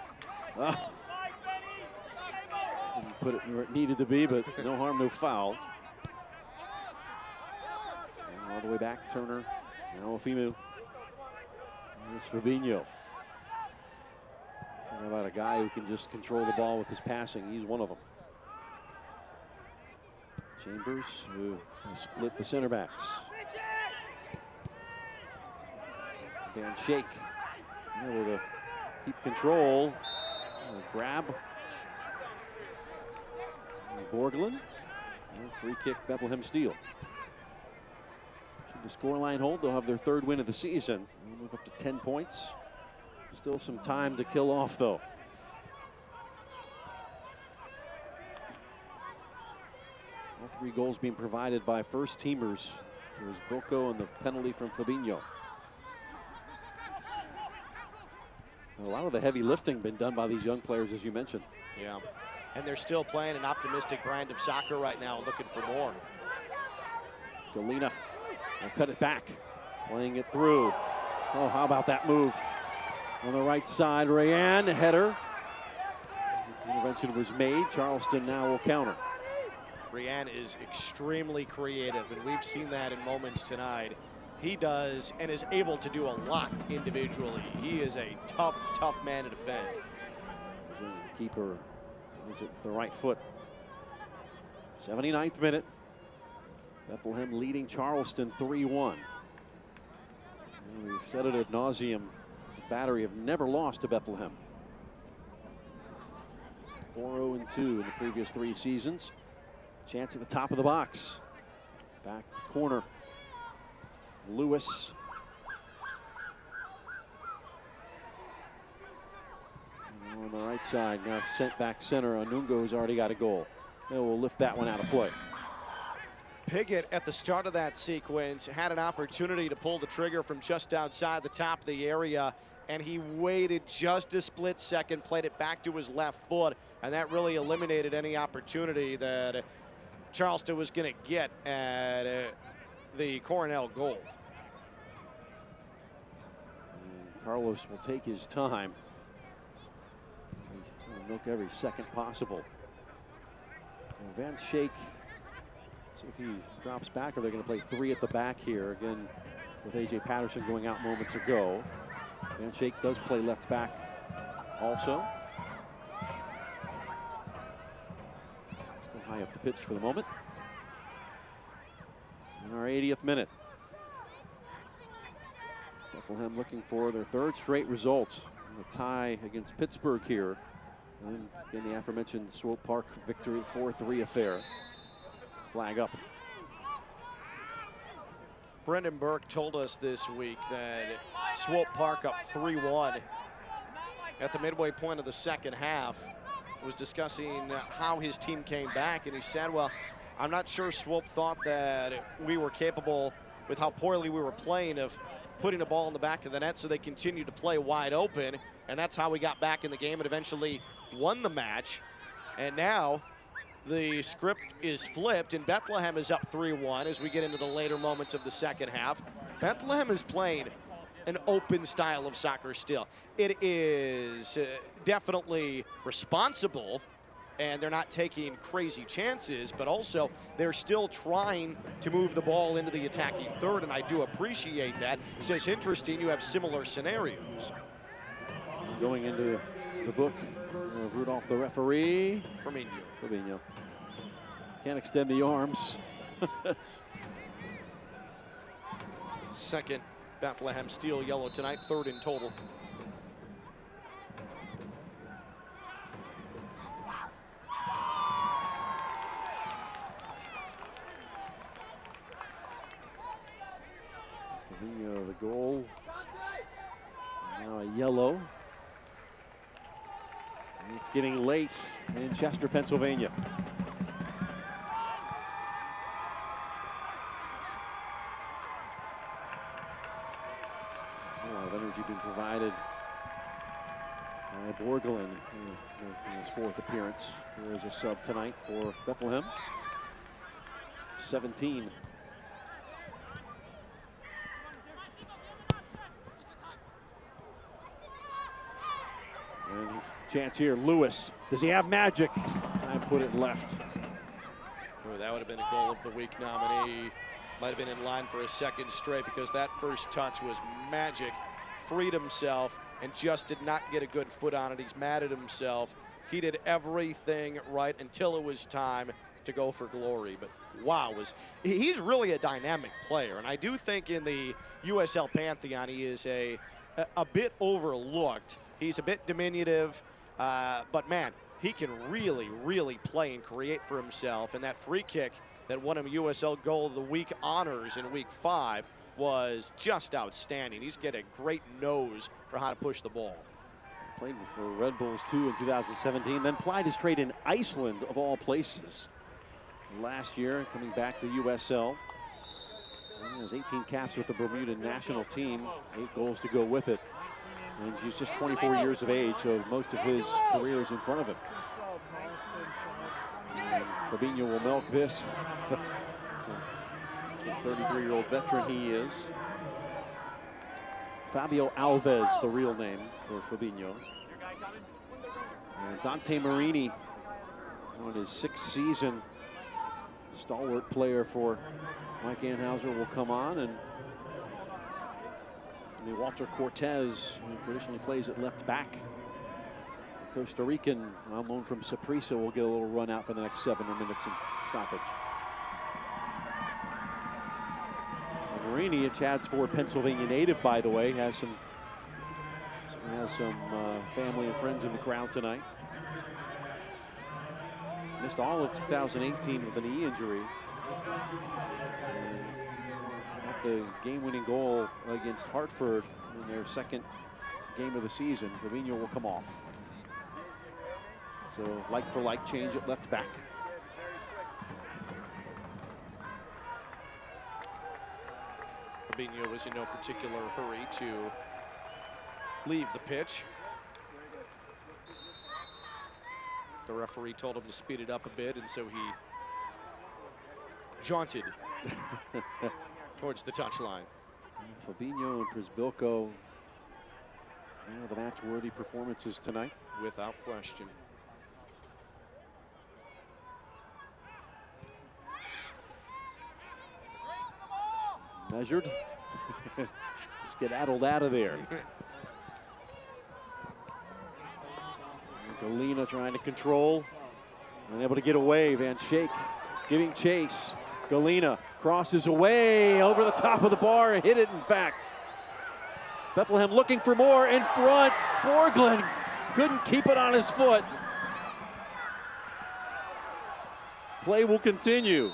Didn't put it where it needed to be, but no harm, no foul. And all the way back, Turner, now Ofimu. Here's Fabinho. Talking about a guy who can just control the ball with his passing. He's one of them. Chambers, who has split the center backs. Van Schaik, able to keep control. Grab. Borglund. Free kick, Bethlehem Steel. Should the scoreline hold, they'll have their 3rd win of the season. They'll move up to 10 points. Still some time to kill off, though. All 3 goals being provided by first teamers. There's Boko and the penalty from Fabinho. A lot of the heavy lifting been done by these young players, as you mentioned. Yeah, and they're still playing an optimistic brand of soccer right now, looking for more. Galena will cut it back, playing it through. Oh, how about that move? On the right side, Rayan, header. Intervention was made. Charleston now will counter. Rayan is extremely creative, and we've seen that in moments tonight. He does and is able to do a lot individually. He is a tough, tough man to defend. The keeper is at the right foot. 79th minute. Bethlehem leading Charleston 3-1. We've said it ad nauseum. The Battery have never lost to Bethlehem. 4-0-2 in the previous 3 seasons. Chance at the top of the box. Back corner. Lewis. And on the right side, now sent back center. Anungo has already got a goal. They will lift that one out of play. Piggott, at the start of that sequence, had an opportunity to pull the trigger from just outside the top of the area, and he waited just a split second, played it back to his left foot, and that really eliminated any opportunity that Charleston was going to get at the Coronel goal. And Carlos will take his time. He'll milk every second possible. And Van Schaik, see if he drops back, or they're going to play 3 at the back here again with A.J. Patterson going out moments ago. Van Schaik does play left back also. Still high up the pitch for the moment. In our 80th minute. Bethlehem looking for their 3rd straight result. A tie against Pittsburgh here. And again, the aforementioned Swope Park victory, 4-3 affair. Flag up. Brendan Burke told us this week that Swope Park up 3-1 at the midway point of the second half. Was discussing how his team came back, and he said, well, I'm not sure Swope thought that we were capable, with how poorly we were playing, of putting a ball in the back of the net, so they continued to play wide open, and that's how we got back in the game and eventually won the match. And now the script is flipped, and Bethlehem is up 3-1 as we get into the later moments of the second half. Bethlehem is playing an open style of soccer still. It is definitely responsible, and they're not taking crazy chances, but also they're still trying to move the ball into the attacking third, and I do appreciate that. It's just interesting you have similar scenarios. Going into the book of Rudolph, the referee. Fabinho. Can't extend the arms. Second Bethlehem Steel yellow tonight, third in total. Fabinho, the goal. Now a yellow. It's getting late in Chester, Pennsylvania. A lot of energy being provided by Borgelin in his fourth appearance. Here is a sub tonight for Bethlehem. 17. And chance here, Lewis. Does he have magic? Time put it left. Oh, that would have been a goal of the week nominee. Might have been in line for a second straight because that first touch was magic. Freed himself and just did not get a good foot on it. He's mad at himself. He did everything right until it was time to go for glory. But wow, he's really a dynamic player. And I do think in the USL Pantheon he is a bit overlooked. He's a bit diminutive, but man, he can really, really play and create for himself. And that free kick that won him USL Goal of the Week honors in Week 5 was just outstanding. He's got a great nose for how to push the ball. Played for Red Bulls 2 in 2017, then plied his trade in Iceland, of all places. Last year, coming back to USL. He has 18 caps with the Bermuda national team, 8 goals to go with it. And he's just 24 years of age, so most of his career is in front of him. And Fabinho will milk this. 33-year-old veteran he is. Fabio Alves, the real name for Fabinho. And Dante Marini, on his 6th season, stalwart player for Mike Anhauser, will come on, and Walter Cortez, who traditionally plays at left back, the Costa Rican, on loan from Saprissa, will get a little run out for the next 7 minutes in stoppage. So Marini, a Chadds Ford, Pennsylvania native, by the way, has some family and friends in the crowd tonight. Missed all of 2018 with a knee injury. The game-winning goal against Hartford in their second game of the season. Fabinho will come off. So like-for-like change at left back. Fabinho was in no particular hurry to leave the pitch. The referee told him to speed it up a bit, and so he jaunted towards the touchline. Fabinho and Przbilko, man of the match-worthy performances tonight. Without question. Measured. Skedaddled out of there. Galena trying to control. Unable to get away. Van Schaik giving chase. Galena crosses away over the top of the bar. Hit it, in fact. Bethlehem looking for more in front. Borgelin couldn't keep it on his foot. Play will continue.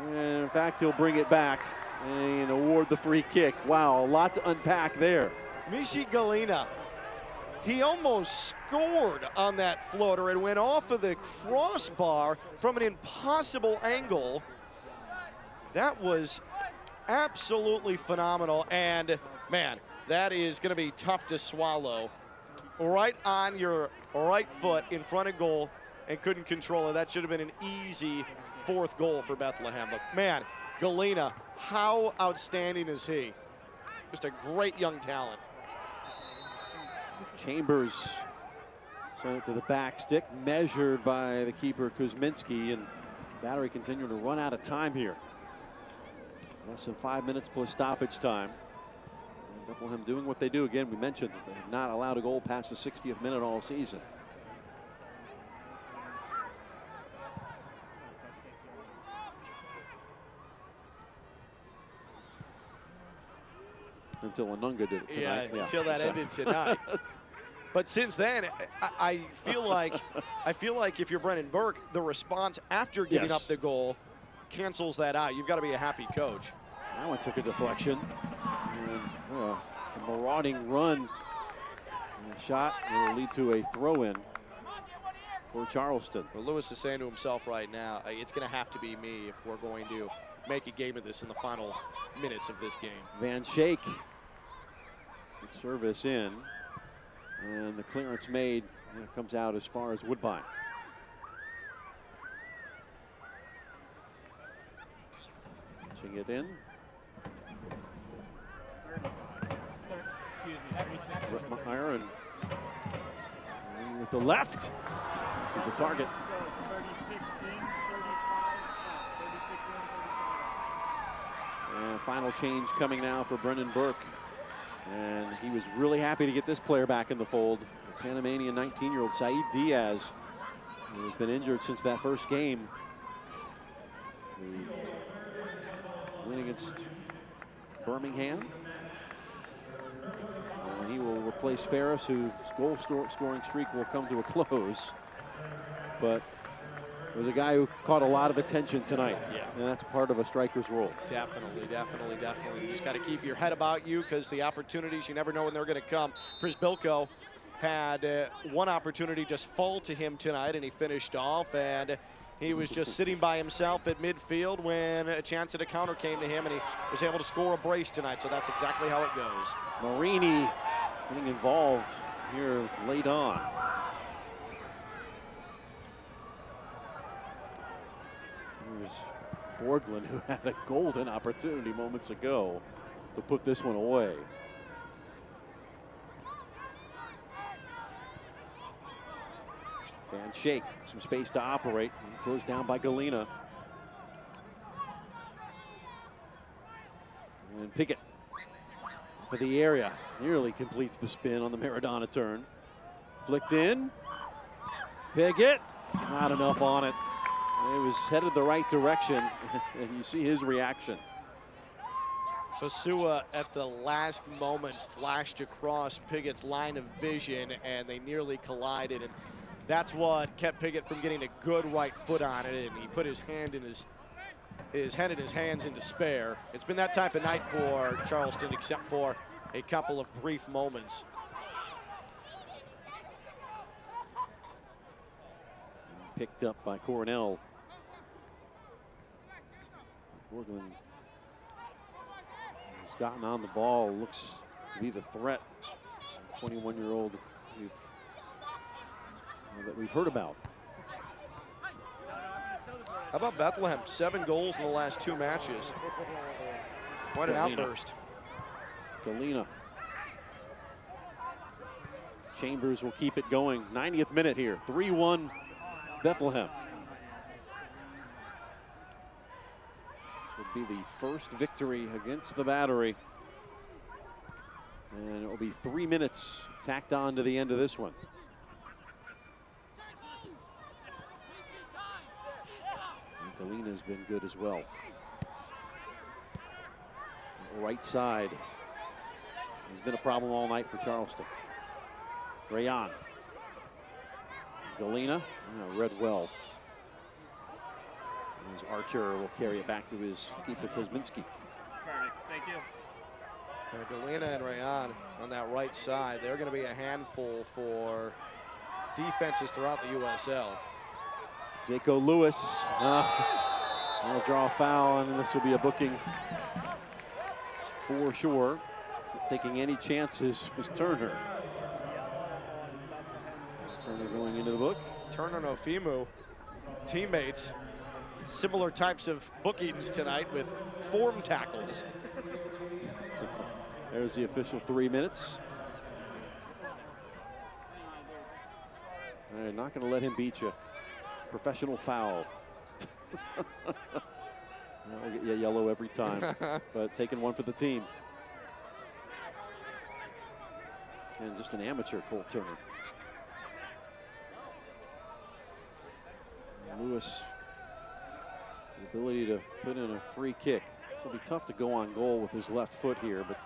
And in fact, he'll bring it back and award the free kick. Wow, a lot to unpack there. Mishi Galena, he almost scored on that floater and went off of the crossbar from an impossible angle. That was absolutely phenomenal, and man, that is going to be tough to swallow right on your right foot in front of goal and couldn't control it. That should have been an easy 4th goal for Bethlehem. But man, Galena, how outstanding is he? Just a great young talent. Chambers sent it to the back stick, measured by the keeper Kuzminski, and Battery continuing to run out of time here. Less than 5 minutes plus stoppage time. And Bethlehem doing what they do. Again, we mentioned they have not allowed a goal past the 60th minute all season. Until Anunga did it tonight. Yeah, until that ended tonight. But since then, I feel like if you're Brennan Burke, the response after giving up the goal cancels that out. You've got to be a happy coach. That one took a deflection. And, a marauding run. And a shot will lead to a throw-in for Charleston. Well, Lewis is saying to himself right now, it's going to have to be me if we're going to make a game of this in the final minutes of this game. Van Schaik with service in. And the clearance made comes out as far as Woodbine. Pitching it in. Rutmeyer and with the left. This is the target. And final change coming now for Brendan Burke. And he was really happy to get this player back in the fold. The Panamanian 19-year-old Saeed Diaz, who has been injured since that first game. The win against Birmingham. And he will replace Ferris, whose goal scoring streak will come to a close. But it was a guy who caught a lot of attention tonight. Yeah. And that's part of a striker's role. Definitely, definitely, definitely. You just got to keep your head about you because the opportunities, you never know when they're going to come. Prisbilko had one opportunity just fall to him tonight, and he finished off. And he was just sitting by himself at midfield when a chance at a counter came to him, and he was able to score a brace tonight. So that's exactly how it goes. Marini getting involved here late on. Here's Borglund, who had a golden opportunity moments ago to put this one away. Van Schaik, some space to operate, and closed down by Galena. And Pickett, top of the area, nearly completes the spin on the Maradona turn. Flicked in, Pickett, not enough on it. It was headed the right direction, and you see his reaction. Basua at the last moment flashed across Pickett's line of vision, and they nearly collided. And that's what kept Pickett from getting a good right foot on it, and he put his hand in his head in his hands in despair. It's been that type of night for Charleston, except for a couple of brief moments. Picked up by Cornell. Borglund has gotten on the ball, looks to be the threat. 21-year-old that we've heard about. How about Bethlehem? 7 goals in the last 2 matches. Quite an outburst. Galena. Chambers will keep it going. 90th minute here. 3-1 Bethlehem. This would be the first victory against the Battery. And it will be 3 minutes tacked on to the end of this one. And Galena's been good as well. Right side has been a problem all night for Charleston. Rayon. Galena read well. As Archer will carry it back to his keeper Kuzminski. Perfect. Thank you. Galena and Rayon on that right side, they're going to be a handful for defenses throughout the USL. Zako Lewis will draw a foul, and this will be a booking for sure. Taking any chances was Turner. Turner going into the book. Turner and Ofimu, teammates. Similar types of bookings tonight with form tackles. There's the official 3 minutes. They're not going to let him beat you. Professional foul. We'll get you yellow every time, but taking one for the team. And just an amateur, Cole Turner. And Lewis, the ability to put in a free kick. So it'll be tough to go on goal with his left foot here, but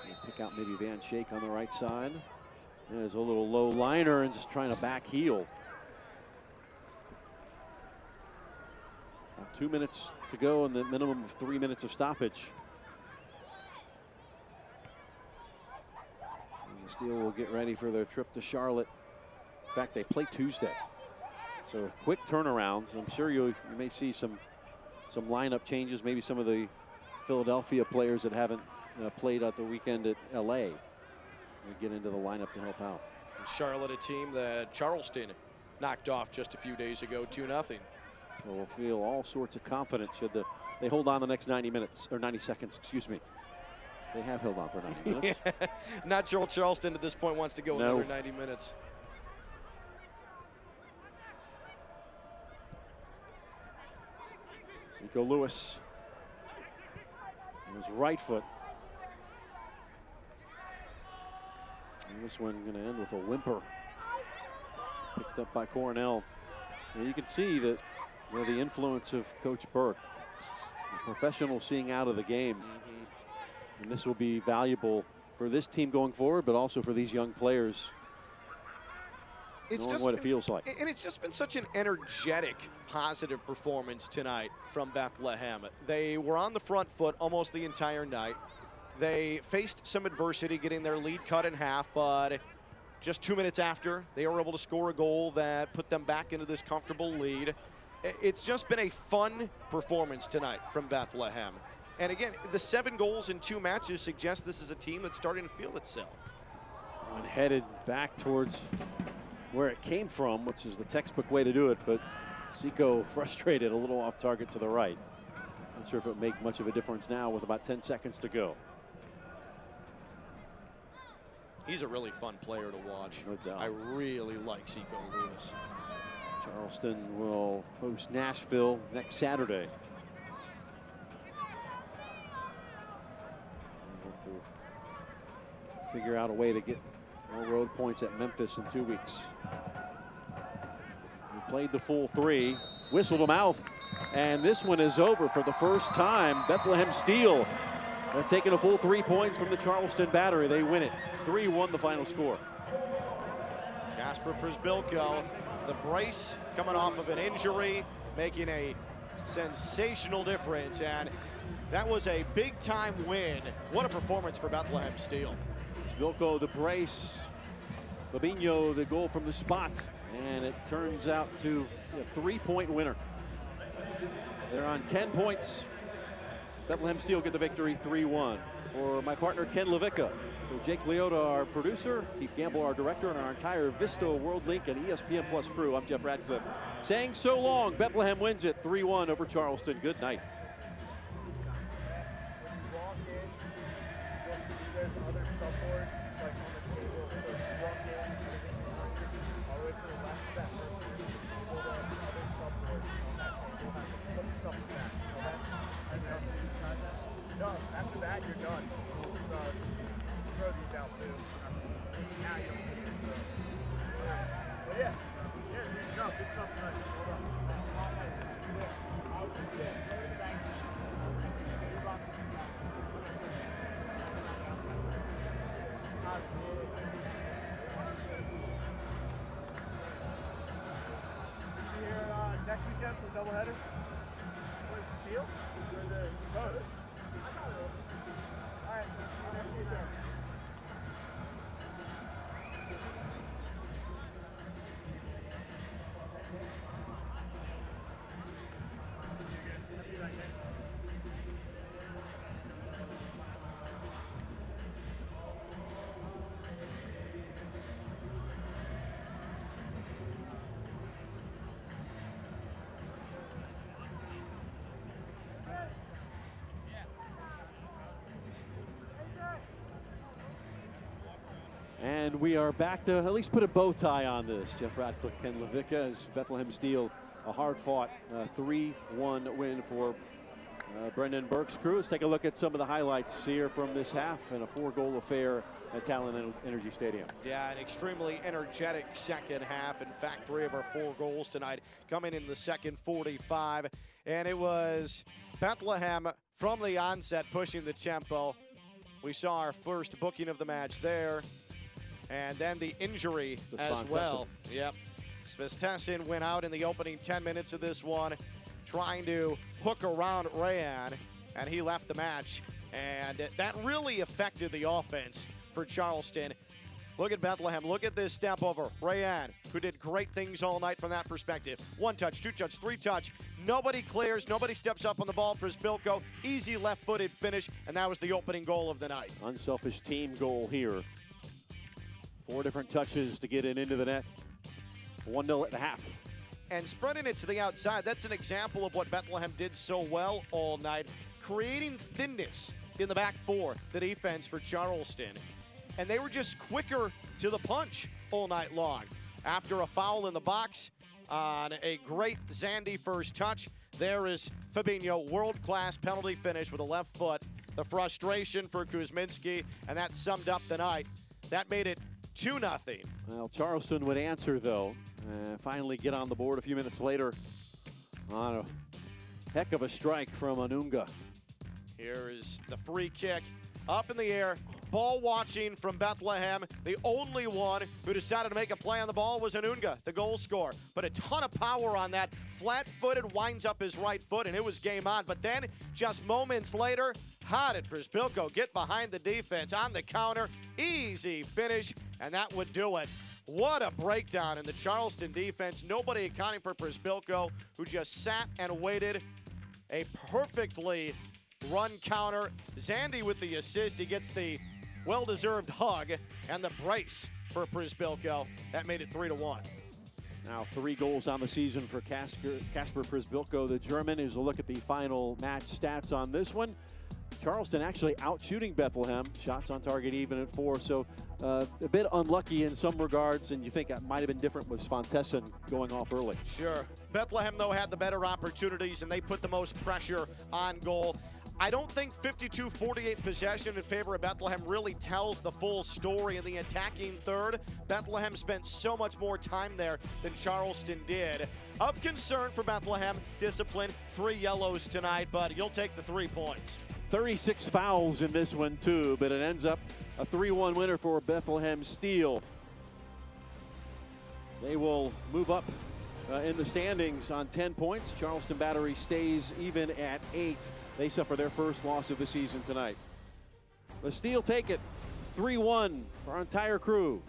he'll pick out maybe Van Schaik on the right side. There's a little low liner and just trying to back heel. 2 minutes to go and the minimum of 3 minutes of stoppage. And the Steel will get ready for their trip to Charlotte. In fact, they play Tuesday. So quick turnarounds. I'm sure you may see some lineup changes, maybe some of the Philadelphia players that haven't played at the weekend at LA. We get into the lineup to help out. Charlotte, a team that Charleston knocked off just a few days ago, 2-0. So we'll feel all sorts of confidence should they hold on the next 90 minutes, or 90 seconds, excuse me. They have held on for 90 minutes. Yeah. Not sure Charleston at this point wants to go another 90 minutes. Nico Lewis. On his right foot. And this one going to end with a whimper. Picked up by Cornell. And you can see that the influence of Coach Burke. A professional seeing out of the game. And this will be valuable for this team going forward, but also for these young players. It's knowing what it feels like. And it's just been such an energetic, positive performance tonight from Bethlehem. They were on the front foot almost the entire night. They faced some adversity getting their lead cut in half, but just 2 minutes after, they were able to score a goal that put them back into this comfortable lead. It's just been a fun performance tonight from Bethlehem. And again, the 7 goals in 2 matches suggest this is a team that's starting to feel itself. And headed back towards where it came from, which is the textbook way to do it, but Seco frustrated, a little off target to the right. Not sure if it would make much of a difference now with about 10 seconds to go. He's a really fun player to watch. No doubt. I really like Seco Lewis. Charleston will host Nashville next Saturday. Able to figure out a way to get more road points at Memphis in 2 weeks. We played the full 3, whistle to mouth, and this one is over for the first time. Bethlehem Steel have taken a full 3 points from the Charleston Battery. They win it. 3-1 the final score. Kasper Przbilko, the brace coming off of an injury, making a sensational difference, and that was a big-time win. What a performance for Bethlehem Steel. Przbilko, the brace. Fabinho, the goal from the spot, and it turns out to a 3-point winner. They're on 10 points. Bethlehem Steel get the victory, 3-1. For my partner, Ken Levica, for Jake Leota, our producer, Keith Gamble, our director, and our entire Visto, WorldLink, and ESPN Plus crew, I'm Jeff Radcliffe. Saying so long, Bethlehem wins it 3-1 over Charleston. Good night. After that, you're done. So throw these out too. Now you don't need it. But yeah, no, good stuff tonight. Hold on. You here next weekend for the doubleheader? What is the deal? Or the vote? All right, next weekend. And we are back to at least put a bow tie on this. Jeff Radcliffe, Ken Levica, as Bethlehem Steel, a hard-fought 3-1 win for Brendan Burke's crew. Let's take a look at some of the highlights here from this half and a 4-goal affair at Talon Energy Stadium. Yeah, an extremely energetic second half. In fact, 3 of our 4 goals tonight coming in the second 45. And it was Bethlehem from the onset pushing the tempo. We saw our first booking of the match there. And then the injury as well. Yep. Svestesin went out in the opening 10 minutes of this one, trying to hook around Rayan, and he left the match. And that really affected the offense for Charleston. Look at Bethlehem. Look at this step over. Rayan, who did great things all night from that perspective. 1 touch, 2 touch, 3 touch. Nobody clears. Nobody steps up on the ball. Prisbilko, easy left-footed finish, and that was the opening goal of the night. Unselfish team goal here. 4 different touches to get it into the net. 1-0 at the half. And spreading it to the outside, that's an example of what Bethlehem did so well all night, creating thinness in the back 4, the defense for Charleston. And they were just quicker to the punch all night long. After a foul in the box on a great Zandy first touch, there is Fabinho, world-class penalty finish with a left foot. The frustration for Kuzminski, and that summed up the night. That made it 2-0. Well, Charleston would answer, though. Finally get on the board a few minutes later on a heck of a strike from Anunga. Here is the free kick up in the air. Ball watching from Bethlehem. The only one who decided to make a play on the ball was Anunga, the goal scorer. But a ton of power on that. Flat-footed, winds up his right foot, and it was game on. But then, just moments later, how did Prisbilko get behind the defense on the counter? Easy finish, and that would do it. What a breakdown in the Charleston defense. Nobody accounting for Prisbilko, who just sat and waited. A perfectly run counter. Zandy with the assist. He gets the well-deserved hug and the brace for Prisbilko. That made it 3-1. Now 3 goals on the season for Kasper Prisbilko, the German. Here's a look at the final match stats on this one. Charleston actually out-shooting Bethlehem. Shots on target even at 4, so a bit unlucky in some regards, and you think that might have been different with Svantesson going off early. Sure. Bethlehem, though, had the better opportunities, and they put the most pressure on goal. I don't think 52-48 possession in favor of Bethlehem really tells the full story in the attacking third. Bethlehem spent so much more time there than Charleston did. Of concern for Bethlehem, discipline, 3 yellows tonight, but you'll take the 3 points. 36 fouls in this one, too, but it ends up a 3-1 winner for Bethlehem Steel. They will move up in the standings on 10 points. Charleston Battery stays even at 8. They suffer their first loss of the season tonight. The Steel take it 3-1 for our entire crew.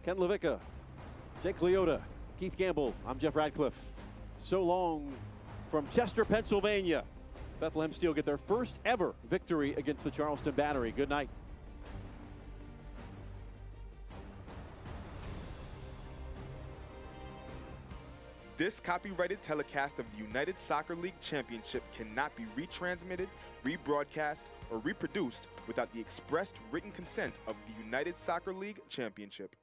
Ken Levica, Jake Leota, Keith Gamble. I'm Jeff Radcliffe. So long from Chester, Pennsylvania. Bethlehem Steel get their first ever victory against the Charleston Battery. Good night. This copyrighted telecast of the United Soccer League Championship cannot be retransmitted, rebroadcast, or reproduced without the expressed written consent of the United Soccer League Championship.